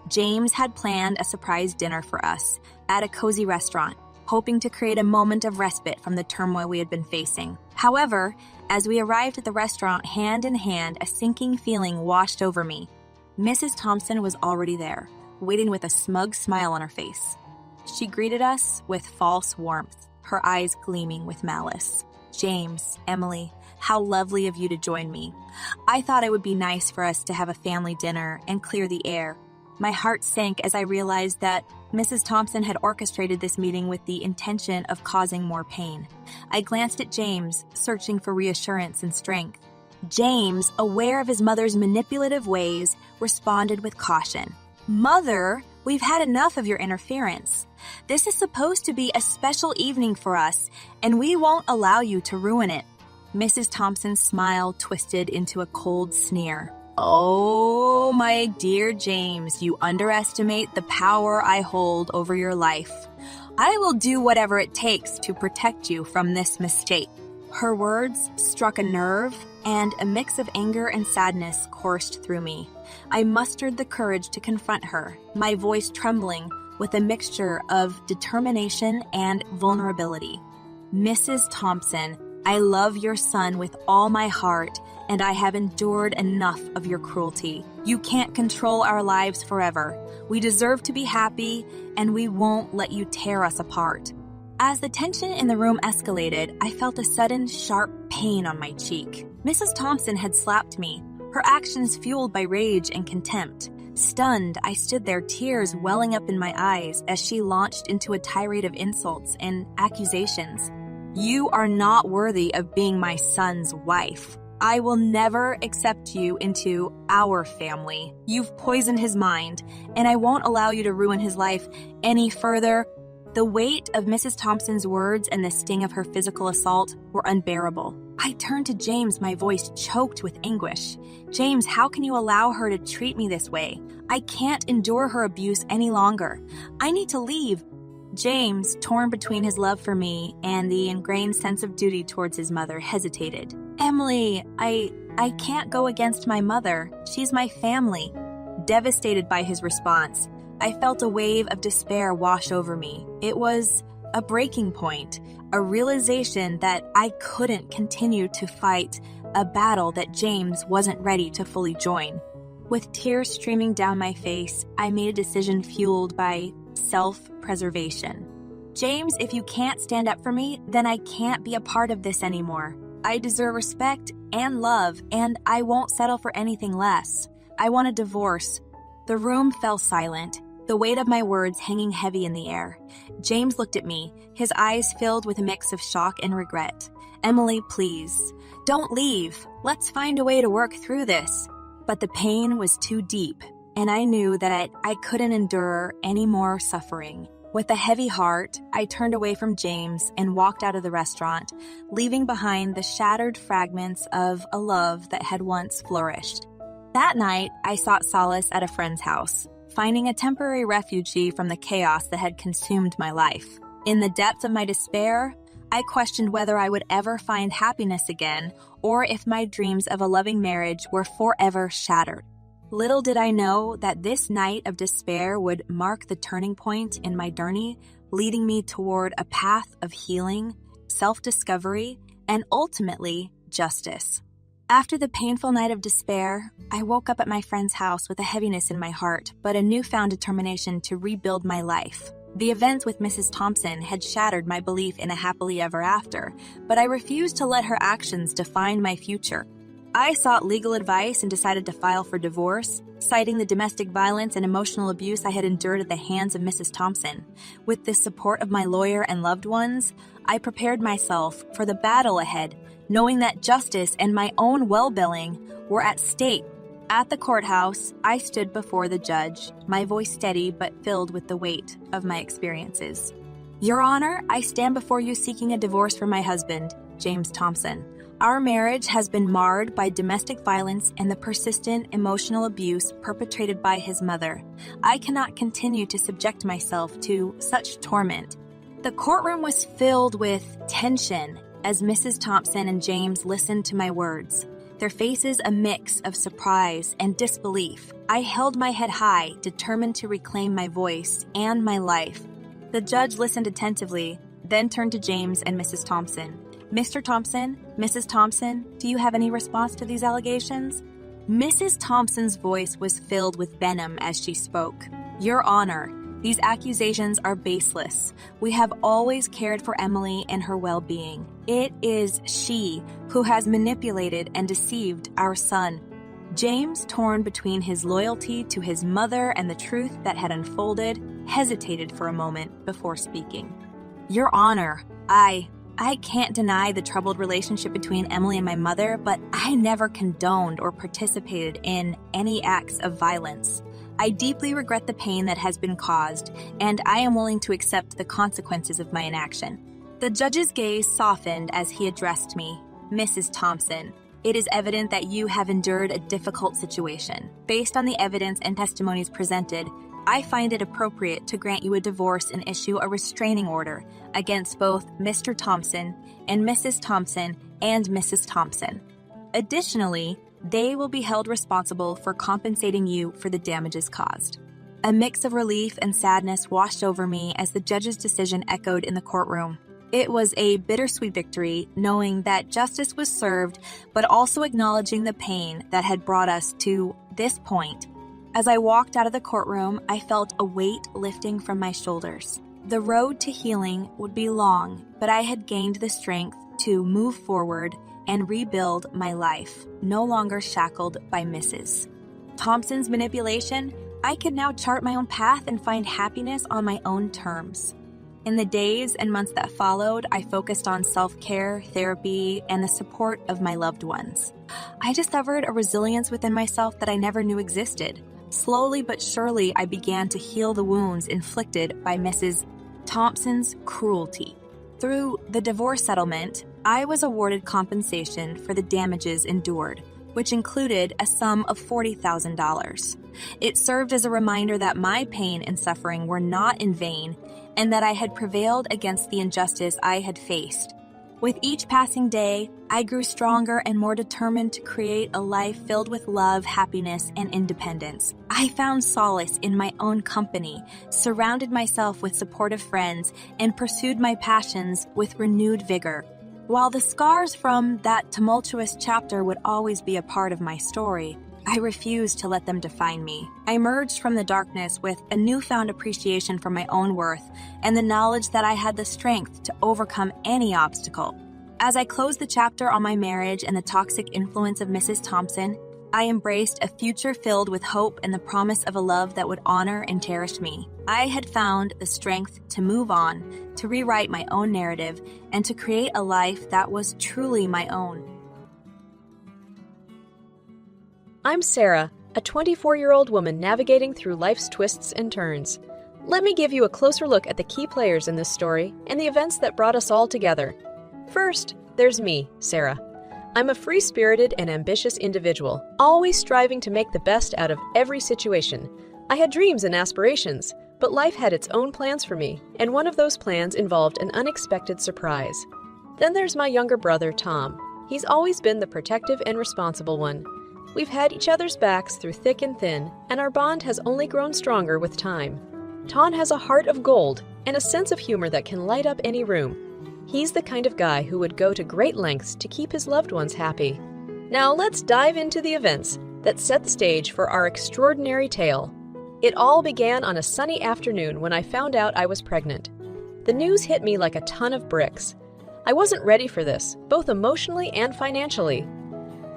James had planned a surprise dinner for us at a cozy restaurant, hoping to create a moment of respite from the turmoil we had been facing. However, as we arrived at the restaurant hand in hand, a sinking feeling washed over me. Mrs. Thompson was already there, waiting with a smug smile on her face. She greeted us with false warmth, her eyes gleaming with malice. "James, Emily, how lovely of you to join me. I thought it would be nice for us to have a family dinner and clear the air." My heart sank as I realized that Mrs. Thompson had orchestrated this meeting with the intention of causing more pain. I glanced at James, searching for reassurance and strength. James, aware of his mother's manipulative ways, responded with caution. "Mother, we've had enough of your interference. This is supposed to be a special evening for us, and we won't allow you to ruin it." Mrs. Thompson's smile twisted into a cold sneer. "Oh, my dear James, you underestimate the power I hold over your life. I will do whatever it takes to protect you from this mistake." Her words struck a nerve, and a mix of anger and sadness coursed through me. I mustered the courage to confront her, my voice trembling with a mixture of determination and vulnerability. "Mrs. Thompson, I love your son with all my heart, and I have endured enough of your cruelty. You can't control our lives forever. We deserve to be happy, and we won't let you tear us apart." As the tension in the room escalated, I felt a sudden, sharp pain on my cheek. Mrs. Thompson had slapped me, her actions fueled by rage and contempt. Stunned, I stood there, tears welling up in my eyes as she launched into a tirade of insults and accusations. "You are not worthy of being my son's wife. I will never accept you into our family. You've poisoned his mind, and I won't allow you to ruin his life any further." The weight of Mrs. Thompson's words and the sting of her physical assault were unbearable. I turned to James, my voice choked with anguish. "James, how can you allow her to treat me this way? I can't endure her abuse any longer. I need to leave." James, torn between his love for me and the ingrained sense of duty towards his mother, hesitated. "Emily, I can't go against my mother. She's my family." Devastated by his response, I felt a wave of despair wash over me. It was a breaking point, a realization that I couldn't continue to fight a battle that James wasn't ready to fully join. With tears streaming down my face, I made a decision fueled by self-preservation. "James, if you can't stand up for me, then I can't be a part of this anymore. I deserve respect and love, and I won't settle for anything less. I want a divorce." The room fell silent, the weight of my words hanging heavy in the air. James looked at me, his eyes filled with a mix of shock and regret. "Emily, please, don't leave. Let's find a way to work through this." But the pain was too deep, and I knew that I couldn't endure any more suffering. With a heavy heart, I turned away from James and walked out of the restaurant, leaving behind the shattered fragments of a love that had once flourished. That night, I sought solace at a friend's house, finding a temporary refuge from the chaos that had consumed my life. In the depths of my despair, I questioned whether I would ever find happiness again, or if my dreams of a loving marriage were forever shattered. Little did I know that this night of despair would mark the turning point in my journey, leading me toward a path of healing, self-discovery, and ultimately, justice. After the painful night of despair, I woke up at my friend's house with a heaviness in my heart, but a newfound determination to rebuild my life. The events with Mrs. Thompson had shattered my belief in a happily ever after, but I refused to let her actions define my future. I sought legal advice and decided to file for divorce, citing the domestic violence and emotional abuse I had endured at the hands of Mrs. Thompson. With the support of my lawyer and loved ones, I prepared myself for the battle ahead, knowing that justice and my own well-being were at stake. At the courthouse, I stood before the judge, my voice steady but filled with the weight of my experiences. "Your Honor, I stand before you seeking a divorce from my husband, James Thompson. Our marriage has been marred by domestic violence and the persistent emotional abuse perpetrated by his mother. I cannot continue to subject myself to such torment. The courtroom was filled with tension as Mrs. Thompson and James listened to my words, their faces a mix of surprise and disbelief. I held my head high, determined to reclaim my voice and my life. The judge listened attentively, then turned to James and Mrs. Thompson. Mr. Thompson, Mrs. Thompson, do you have any response to these allegations? Mrs. Thompson's voice was filled with venom as she spoke. Your Honor, these accusations are baseless. We have always cared for Emily and her well-being. It is she who has manipulated and deceived our son. James, torn between his loyalty to his mother and the truth that had unfolded, hesitated for a moment before speaking. Your Honor, I can't deny the troubled relationship between Emily and my mother, but I never condoned or participated in any acts of violence. I deeply regret the pain that has been caused, and I am willing to accept the consequences of my inaction. The judge's gaze softened as he addressed me. Mrs. Thompson, it is evident that you have endured a difficult situation. Based on the evidence and testimonies presented, I find it appropriate to grant you a divorce and issue a restraining order against both Mr. Thompson and Mrs. Thompson and Mrs. Thompson. Additionally, they will be held responsible for compensating you for the damages caused. A mix of relief and sadness washed over me as the judge's decision echoed in the courtroom. It was a bittersweet victory, knowing that justice was served, but also acknowledging the pain that had brought us to this point. As I walked out of the courtroom, I felt a weight lifting from my shoulders. The road to healing would be long, but I had gained the strength to move forward and rebuild my life, no longer shackled by Mrs. Thompson's manipulation. I could now chart my own path and find happiness on my own terms. In the days and months that followed, I focused on self-care, therapy, and the support of my loved ones. I discovered a resilience within myself that I never knew existed. Slowly but surely, I began to heal the wounds inflicted by Mrs. Thompson's cruelty. Through the divorce settlement, I was awarded compensation for the damages endured, which included a sum of $40,000. It served as a reminder that my pain and suffering were not in vain, and that I had prevailed against the injustice I had faced. With each passing day, I grew stronger and more determined to create a life filled with love, happiness, and independence. I found solace in my own company, surrounded myself with supportive friends, and pursued my passions with renewed vigor. While the scars from that tumultuous chapter would always be a part of my story, I refused to let them define me. I emerged from the darkness with a newfound appreciation for my own worth and the knowledge that I had the strength to overcome any obstacle. As I closed the chapter on my marriage and the toxic influence of Mrs. Thompson, I embraced a future filled with hope and the promise of a love that would honor and cherish me. I had found the strength to move on, to rewrite my own narrative, and to create a life that was truly my own. I'm Sarah, a 24-year-old woman navigating through life's twists and turns. Let me give you a closer look at the key players in this story and the events that brought us all together. First, there's me, Sarah. I'm a free-spirited and ambitious individual, always striving to make the best out of every situation. I had dreams and aspirations, but life had its own plans for me, and one of those plans involved an unexpected surprise. Then there's my younger brother, Tom. He's always been the protective and responsible one. We've had each other's backs through thick and thin, and our bond has only grown stronger with time. Tom has a heart of gold and a sense of humor that can light up any room. He's the kind of guy who would go to great lengths to keep his loved ones happy. Now let's dive into the events that set the stage for our extraordinary tale. It all began on a sunny afternoon when I found out I was pregnant. The news hit me like a ton of bricks. I wasn't ready for this, both emotionally and financially.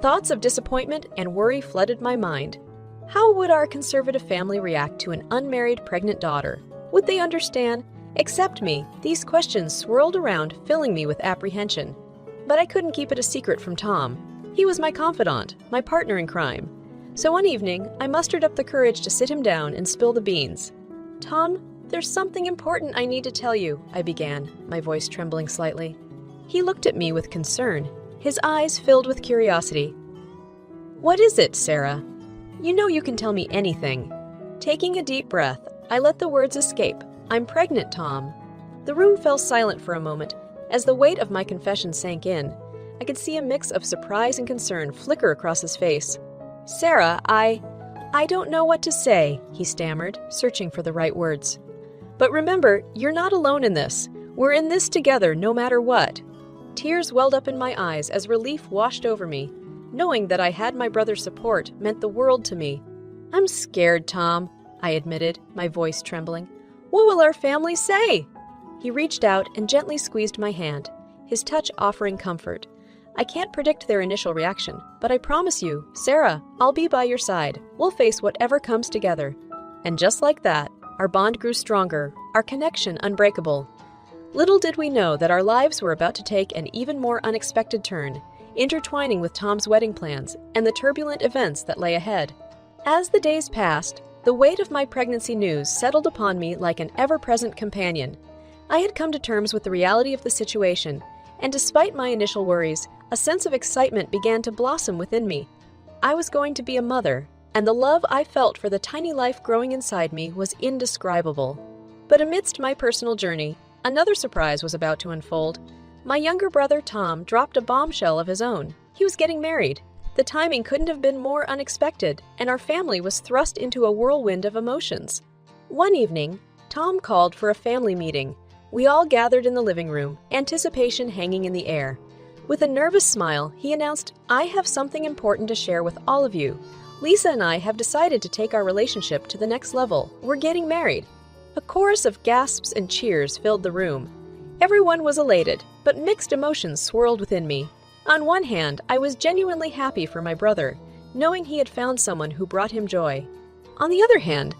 Thoughts of disappointment and worry flooded my mind. How would our conservative family react to an unmarried pregnant daughter? Would they understand? Accept me? These questions swirled around, filling me with apprehension. But I couldn't keep it a secret from Tom. He was my confidant, my partner in crime. So one evening, I mustered up the courage to sit him down and spill the beans. "Tom, there's something important I need to tell you," I began, my voice trembling slightly. He looked at me with concern, his eyes filled with curiosity. "What is it, Sarah? You know you can tell me anything." Taking a deep breath, I let the words escape. "I'm pregnant, Tom." The room fell silent for a moment. As the weight of my confession sank in, I could see a mix of surprise and concern flicker across his face. "Sarah, I don't know what to say," he stammered, searching for the right words. "But remember, you're not alone in this. We're in this together no matter what." Tears welled up in my eyes as relief washed over me. Knowing that I had my brother's support meant the world to me. "I'm scared, Tom," I admitted, my voice trembling. "What will our family say?" He reached out and gently squeezed my hand, his touch offering comfort. "I can't predict their initial reaction, but I promise you, Sarah, I'll be by your side. We'll face whatever comes together." And just like that, our bond grew stronger, our connection unbreakable. Little did we know that our lives were about to take an even more unexpected turn, intertwining with Tom's wedding plans and the turbulent events that lay ahead. As the days passed, the weight of my pregnancy news settled upon me like an ever-present companion. I had come to terms with the reality of the situation, and despite my initial worries, a sense of excitement began to blossom within me. I was going to be a mother, and the love I felt for the tiny life growing inside me was indescribable. But amidst my personal journey, another surprise was about to unfold. My younger brother Tom dropped a bombshell of his own. He was getting married. The timing couldn't have been more unexpected, and our family was thrust into a whirlwind of emotions. One evening, Tom called for a family meeting. We all gathered in the living room, anticipation hanging in the air. With a nervous smile, he announced, "I have something important to share with all of you. Lisa and I have decided to take our relationship to the next level. We're getting married." A chorus of gasps and cheers filled the room. Everyone was elated, but mixed emotions swirled within me. On one hand, I was genuinely happy for my brother, knowing he had found someone who brought him joy. On the other hand,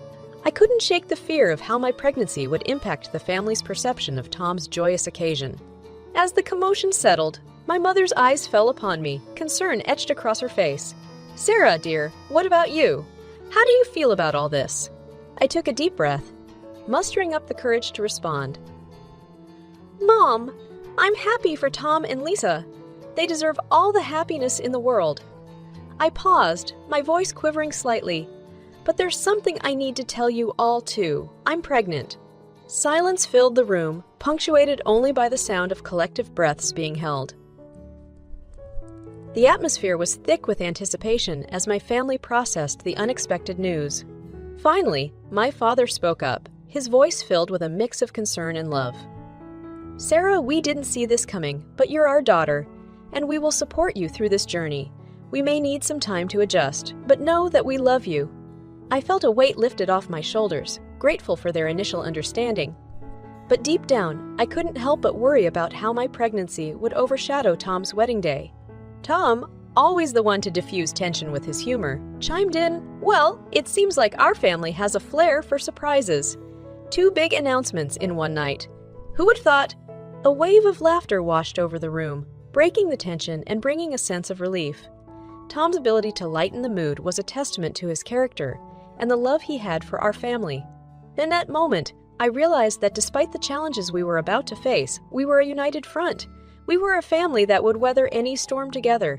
I couldn't shake the fear of how my pregnancy would impact the family's perception of Tom's joyous occasion. As the commotion settled, my mother's eyes fell upon me, concern etched across her face. "Sarah, dear, what about you? How do you feel about all this?" I took a deep breath, mustering up the courage to respond. "Mom, I'm happy for Tom and Lisa. They deserve all the happiness in the world." I paused, my voice quivering slightly. "But there's something I need to tell you all too. I'm pregnant." Silence filled the room, punctuated only by the sound of collective breaths being held. The atmosphere was thick with anticipation as my family processed the unexpected news. Finally, my father spoke up, his voice filled with a mix of concern and love. "Sarah, we didn't see this coming, but you're our daughter, and we will support you through this journey. We may need some time to adjust, but know that we love you." I felt a weight lifted off my shoulders, grateful for their initial understanding. But deep down, I couldn't help but worry about how my pregnancy would overshadow Tom's wedding day. Tom, always the one to diffuse tension with his humor, chimed in, "Well, it seems like our family has a flair for surprises. 2 big announcements in one night. Who would have thought?" A wave of laughter washed over the room, breaking the tension and bringing a sense of relief. Tom's ability to lighten the mood was a testament to his character and the love he had for our family. In that moment, I realized that despite the challenges we were about to face, we were a united front. We were a family that would weather any storm together.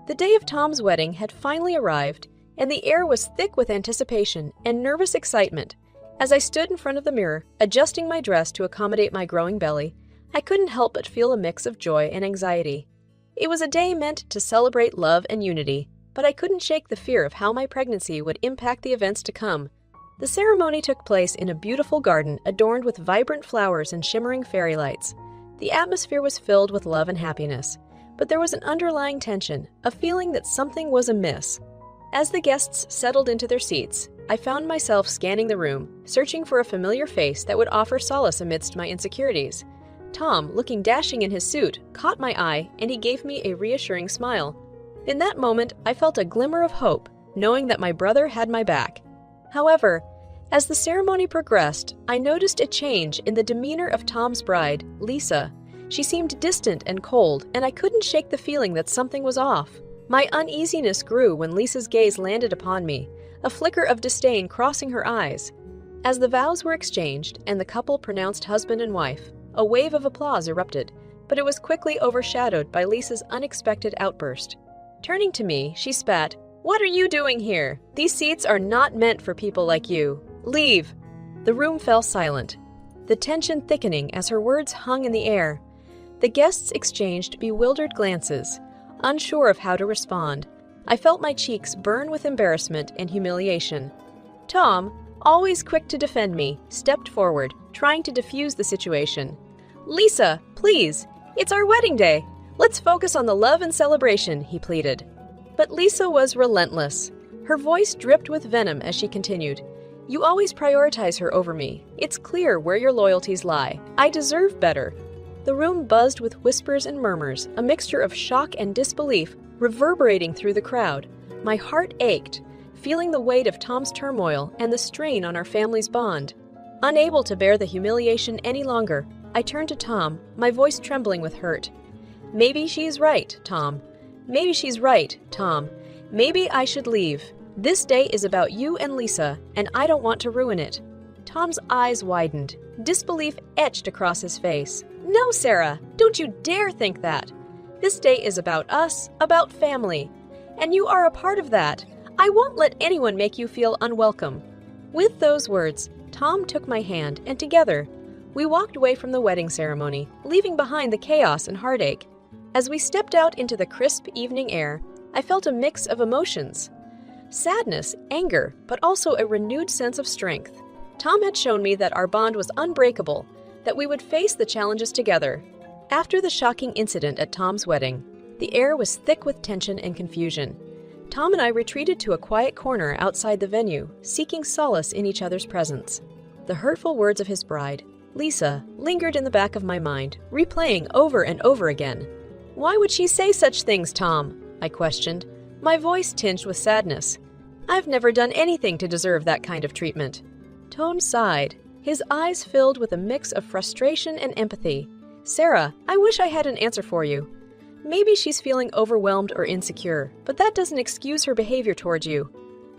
The day of Tom's wedding had finally arrived, and the air was thick with anticipation and nervous excitement. As I stood in front of the mirror, adjusting my dress to accommodate my growing belly, I couldn't help but feel a mix of joy and anxiety. It was a day meant to celebrate love and unity, but I couldn't shake the fear of how my pregnancy would impact the events to come. The ceremony took place in a beautiful garden adorned with vibrant flowers and shimmering fairy lights. The atmosphere was filled with love and happiness, but there was an underlying tension, a feeling that something was amiss. As the guests settled into their seats, I found myself scanning the room, searching for a familiar face that would offer solace amidst my insecurities. Tom, looking dashing in his suit, caught my eye, and he gave me a reassuring smile. In that moment, I felt a glimmer of hope, knowing that my brother had my back. However, as the ceremony progressed, I noticed a change in the demeanor of Tom's bride, Lisa. She seemed distant and cold, and I couldn't shake the feeling that something was off. My uneasiness grew when Lisa's gaze landed upon me, a flicker of disdain crossing her eyes. As the vows were exchanged and the couple pronounced husband and wife, a wave of applause erupted, but it was quickly overshadowed by Lisa's unexpected outburst. Turning to me, she spat, "What are you doing here? These seats are not meant for people like you. Leave." The room fell silent. the tension thickening as her words hung in the air. The guests exchanged bewildered glances, unsure of how to respond. I felt my cheeks burn with embarrassment and humiliation. Tom, always quick to defend me, stepped forward, trying to defuse the situation. "Lisa, please, it's our wedding day. Let's focus on the love and celebration," he pleaded. But Lisa was relentless. Her voice dripped with venom as she continued. "You always prioritize her over me. It's clear where your loyalties lie. I deserve better." The room buzzed with whispers and murmurs, a mixture of shock and disbelief reverberating through the crowd. My heart ached, feeling the weight of Tom's turmoil and the strain on our family's bond. Unable to bear the humiliation any longer, I turned to Tom, my voice trembling with hurt. "Maybe she's right, Tom. Maybe she's right, Tom. Maybe I should leave. This day is about you and Lisa, and I don't want to ruin it." Tom's eyes widened. Disbelief etched across his face. "No, Sarah, don't you dare think that. This day is about us, about family, and you are a part of that. I won't let anyone make you feel unwelcome." With those words, Tom took my hand, and together, we walked away from the wedding ceremony, leaving behind the chaos and heartache. As we stepped out into the crisp evening air, I felt a mix of emotions. Sadness, anger, but also a renewed sense of strength. Tom had shown me that our bond was unbreakable, that we would face the challenges together. After the shocking incident at Tom's wedding, the air was thick with tension and confusion. Tom and I retreated to a quiet corner outside the venue, seeking solace in each other's presence. The hurtful words of his bride, Lisa, lingered in the back of my mind, replaying over and over again. "Why would she say such things, Tom?" I questioned, my voice tinged with sadness. "I've never done anything to deserve that kind of treatment." Tom sighed, his eyes filled with a mix of frustration and empathy. "Sarah, I wish I had an answer for you. Maybe she's feeling overwhelmed or insecure, but that doesn't excuse her behavior towards you."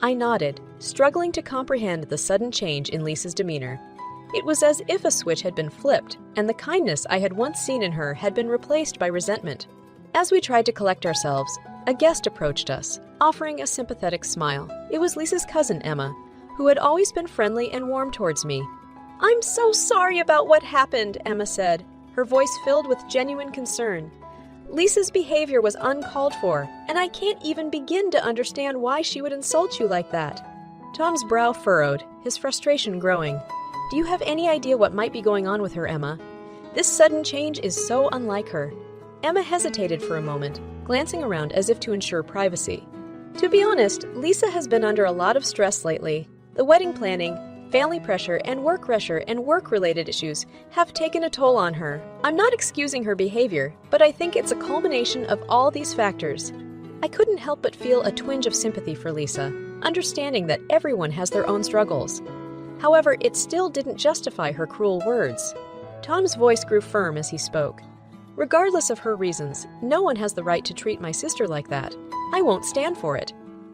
I nodded, struggling to comprehend the sudden change in Lisa's demeanor. It was as if a switch had been flipped, and the kindness I had once seen in her had been replaced by resentment. As we tried to collect ourselves, a guest approached us, offering a sympathetic smile. It was Lisa's cousin, Emma, who had always been friendly and warm towards me. "I'm so sorry about what happened," Emma said, her voice filled with genuine concern. "Lisa's behavior was uncalled for, and I can't even begin to understand why she would insult you like that." Tom's brow furrowed, his frustration growing. "Do you have any idea what might be going on with her, Emma? This sudden change is so unlike her." Emma hesitated for a moment, glancing around as if to ensure privacy. "To be honest, Lisa has been under a lot of stress lately. The wedding planning, family pressure, and work-related issues have taken a toll on her. I'm not excusing her behavior, but I think it's a culmination of all these factors." I couldn't help but feel a twinge of sympathy for Lisa, understanding that everyone has their own struggles. However, it still didn't justify her cruel words. Tom's voice grew firm as he spoke. "Regardless of her reasons, no one has the right to treat my sister like that. I won't stand for it."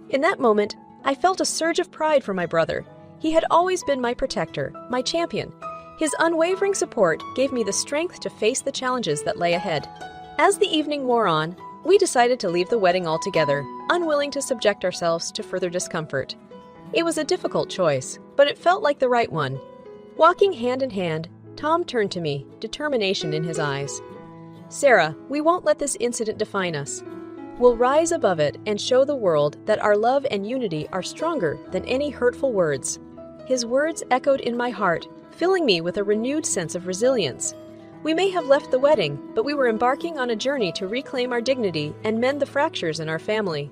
In that moment, I felt a surge of pride for my brother. He had always been my protector, my champion. His unwavering support gave me the strength to face the challenges that lay ahead. As the evening wore on, we decided to leave the wedding altogether, unwilling to subject ourselves to further discomfort. It was a difficult choice, but it felt like the right one. Walking hand in hand, Tom turned to me, determination in his eyes. "Sarah, we won't let this incident define us. We'll rise above it and show the world that our love and unity are stronger than any hurtful words." His words echoed in my heart, filling me with a renewed sense of resilience. We may have left the wedding, but we were embarking on a journey to reclaim our dignity and mend the fractures in our family.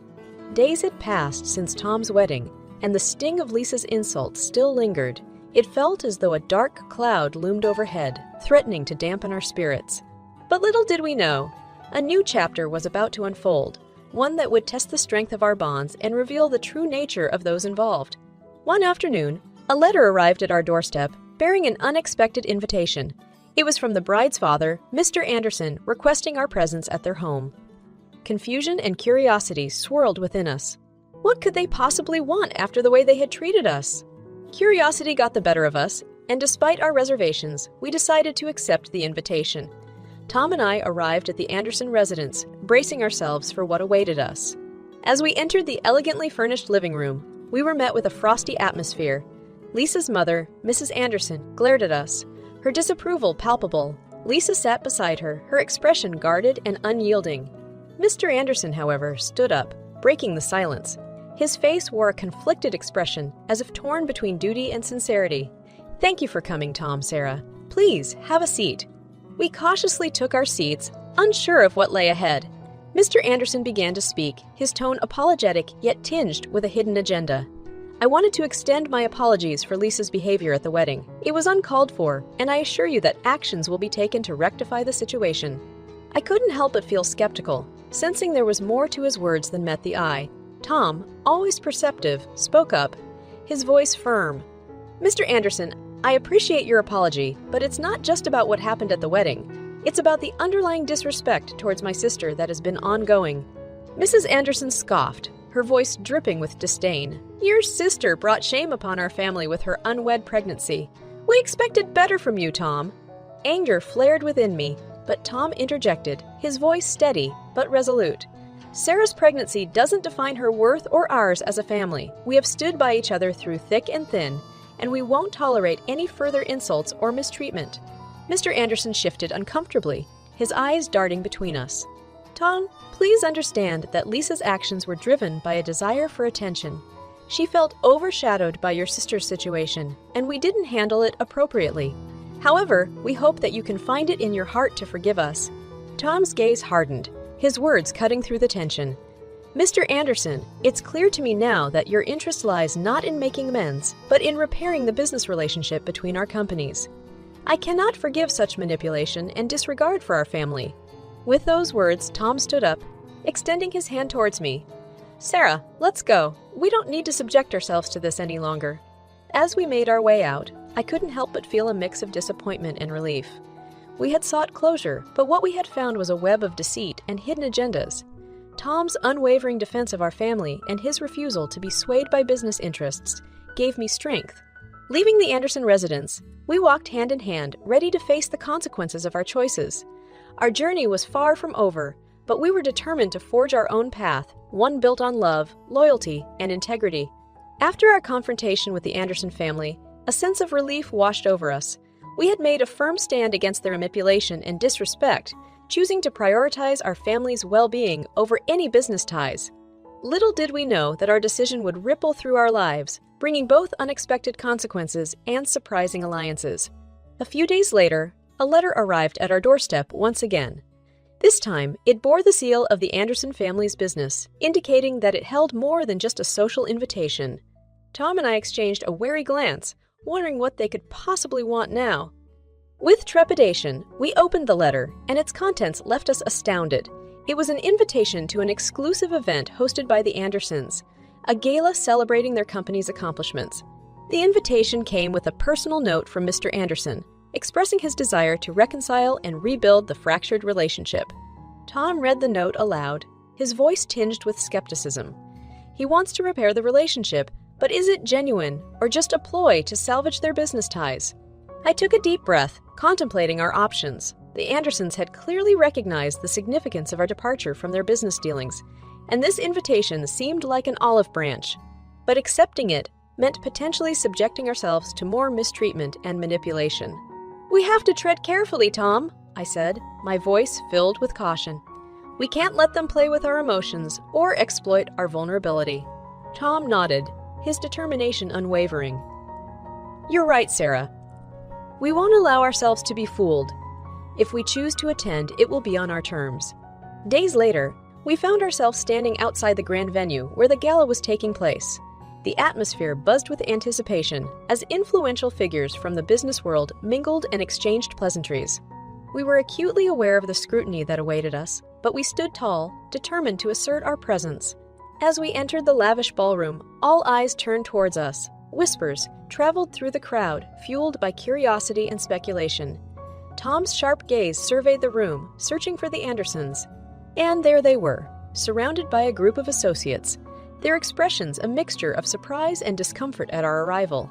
Days had passed since Tom's wedding, and the sting of Lisa's insult still lingered. It felt as though a dark cloud loomed overhead, threatening to dampen our spirits. But little did we know, a new chapter was about to unfold, one that would test the strength of our bonds and reveal the true nature of those involved. One afternoon, a letter arrived at our doorstep, bearing an unexpected invitation. It was from the bride's father, Mr. Anderson, requesting our presence at their home. Confusion and curiosity swirled within us. What could they possibly want after the way they had treated us? Curiosity got the better of us, and despite our reservations, we decided to accept the invitation. Tom and I arrived at the Anderson residence, bracing ourselves for what awaited us. As we entered the elegantly furnished living room, we were met with a frosty atmosphere. Lisa's mother, Mrs. Anderson, glared at us, her disapproval palpable. Lisa sat beside her, her expression guarded and unyielding. Mr. Anderson, however, stood up, breaking the silence. His face wore a conflicted expression, as if torn between duty and sincerity. "Thank you for coming, Tom, Sarah. Please, have a seat." We cautiously took our seats, unsure of what lay ahead. Mr. Anderson began to speak, his tone apologetic yet tinged with a hidden agenda. "I wanted to extend my apologies for Lisa's behavior at the wedding. It was uncalled for, and I assure you that actions will be taken to rectify the situation." I couldn't help but feel skeptical, sensing there was more to his words than met the eye. Tom, always perceptive, spoke up, his voice firm. "Mr. Anderson, I appreciate your apology, but it's not just about what happened at the wedding. It's about the underlying disrespect towards my sister that has been ongoing." Mrs. Anderson scoffed, her voice dripping with disdain. "Your sister brought shame upon our family with her unwed pregnancy. We expected better from you, Tom." Anger flared within me, but Tom interjected, his voice steady but resolute. "Sarah's pregnancy doesn't define her worth or ours as a family. We have stood by each other through thick and thin, and we won't tolerate any further insults or mistreatment." Mr. Anderson shifted uncomfortably, his eyes darting between us. "Tom, please understand that Lisa's actions were driven by a desire for attention. She felt overshadowed by your sister's situation, and we didn't handle it appropriately. However, we hope that you can find it in your heart to forgive us." Tom's gaze hardened, his words cutting through the tension. "Mr. Anderson, it's clear to me now that your interest lies not in making amends, but in repairing the business relationship between our companies. I cannot forgive such manipulation and disregard for our family." With those words, Tom stood up, extending his hand towards me. "Sarah, let's go. We don't need to subject ourselves to this any longer." As we made our way out, I couldn't help but feel a mix of disappointment and relief. We had sought closure, but what we had found was a web of deceit and hidden agendas. Tom's unwavering defense of our family and his refusal to be swayed by business interests gave me strength. Leaving the Anderson residence, we walked hand in hand, ready to face the consequences of our choices. Our journey was far from over, but we were determined to forge our own path, one built on love, loyalty, and integrity. After our confrontation with the Anderson family, a sense of relief washed over us. We had made a firm stand against their manipulation and disrespect, choosing to prioritize our family's well-being over any business ties. Little did we know that our decision would ripple through our lives, bringing both unexpected consequences and surprising alliances. A few days later, a letter arrived at our doorstep once again. This time, it bore the seal of the Anderson family's business, indicating that it held more than just a social invitation. Tom and I exchanged a wary glance, wondering what they could possibly want now. With trepidation, we opened the letter, and its contents left us astounded. It was an invitation to an exclusive event hosted by the Andersons, a gala celebrating their company's accomplishments. The invitation came with a personal note from Mr. Anderson, expressing his desire to reconcile and rebuild the fractured relationship. Tom read the note aloud, his voice tinged with skepticism. He wants to repair the relationship, but is it genuine or just a ploy to salvage their business ties? I took a deep breath, contemplating our options. The Andersons had clearly recognized the significance of our departure from their business dealings, and this invitation seemed like an olive branch. But accepting it meant potentially subjecting ourselves to more mistreatment and manipulation. "We have to tread carefully, Tom," I said, my voice filled with caution. "We can't let them play with our emotions or exploit our vulnerability." Tom nodded, his determination unwavering. "You're right, Sarah. We won't allow ourselves to be fooled. If we choose to attend, it will be on our terms." Days later, we found ourselves standing outside the grand venue where the gala was taking place. The atmosphere buzzed with anticipation as influential figures from the business world mingled and exchanged pleasantries. We were acutely aware of the scrutiny that awaited us, but we stood tall, determined to assert our presence. As we entered the lavish ballroom, all eyes turned towards us. Whispers traveled through the crowd, fueled by curiosity and speculation. Tom's sharp gaze surveyed the room, searching for the Andersons. And there they were, surrounded by a group of associates, their expressions a mixture of surprise and discomfort at our arrival.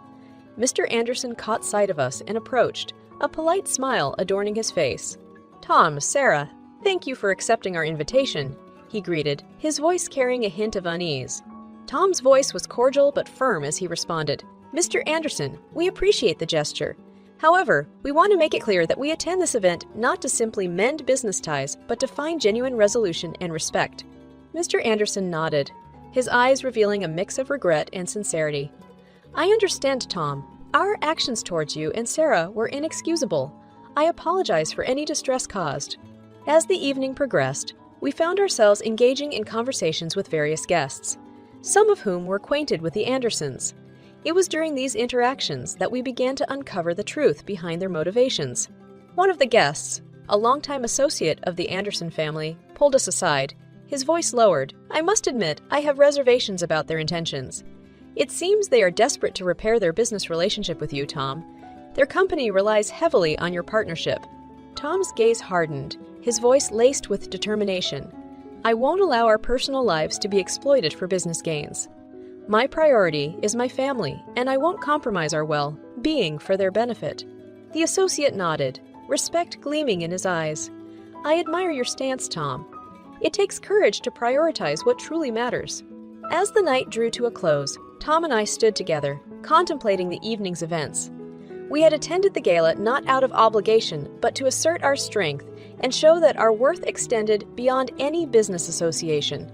Mr. Anderson caught sight of us and approached, a polite smile adorning his face. "Tom, Sarah, thank you for accepting our invitation," he greeted, his voice carrying a hint of unease. Tom's voice was cordial but firm as he responded, "Mr. Anderson, we appreciate the gesture. However, we want to make it clear that we attend this event not to simply mend business ties, but to find genuine resolution and respect." Mr. Anderson nodded, his eyes revealing a mix of regret and sincerity. "I understand, Tom. Our actions towards you and Sarah were inexcusable. I apologize for any distress caused." As the evening progressed, we found ourselves engaging in conversations with various guests, some of whom were acquainted with the Andersons. It was during these interactions that we began to uncover the truth behind their motivations. One of the guests, a longtime associate of the Anderson family, pulled us aside, his voice lowered. "I must admit, I have reservations about their intentions. It seems they are desperate to repair their business relationship with you, Tom. Their company relies heavily on your partnership." Tom's gaze hardened, his voice laced with determination. "I won't allow our personal lives to be exploited for business gains. My priority is my family, and I won't compromise our well-being for their benefit." The associate nodded, respect gleaming in his eyes. "I admire your stance, Tom. It takes courage to prioritize what truly matters." As the night drew to a close, Tom and I stood together, contemplating the evening's events. We had attended the gala not out of obligation, but to assert our strength and show that our worth extended beyond any business association.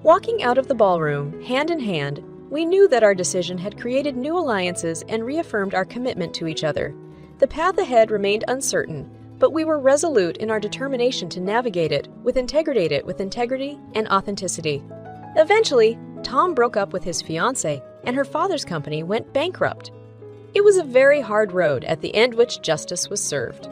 Walking out of the ballroom, hand in hand, we knew that our decision had created new alliances and reaffirmed our commitment to each other. The path ahead remained uncertain, but we were resolute in our determination to navigate it with integrity and authenticity. Eventually, Tom broke up with his fiancée, and her father's company went bankrupt. It was a very hard road, at the end which justice was served.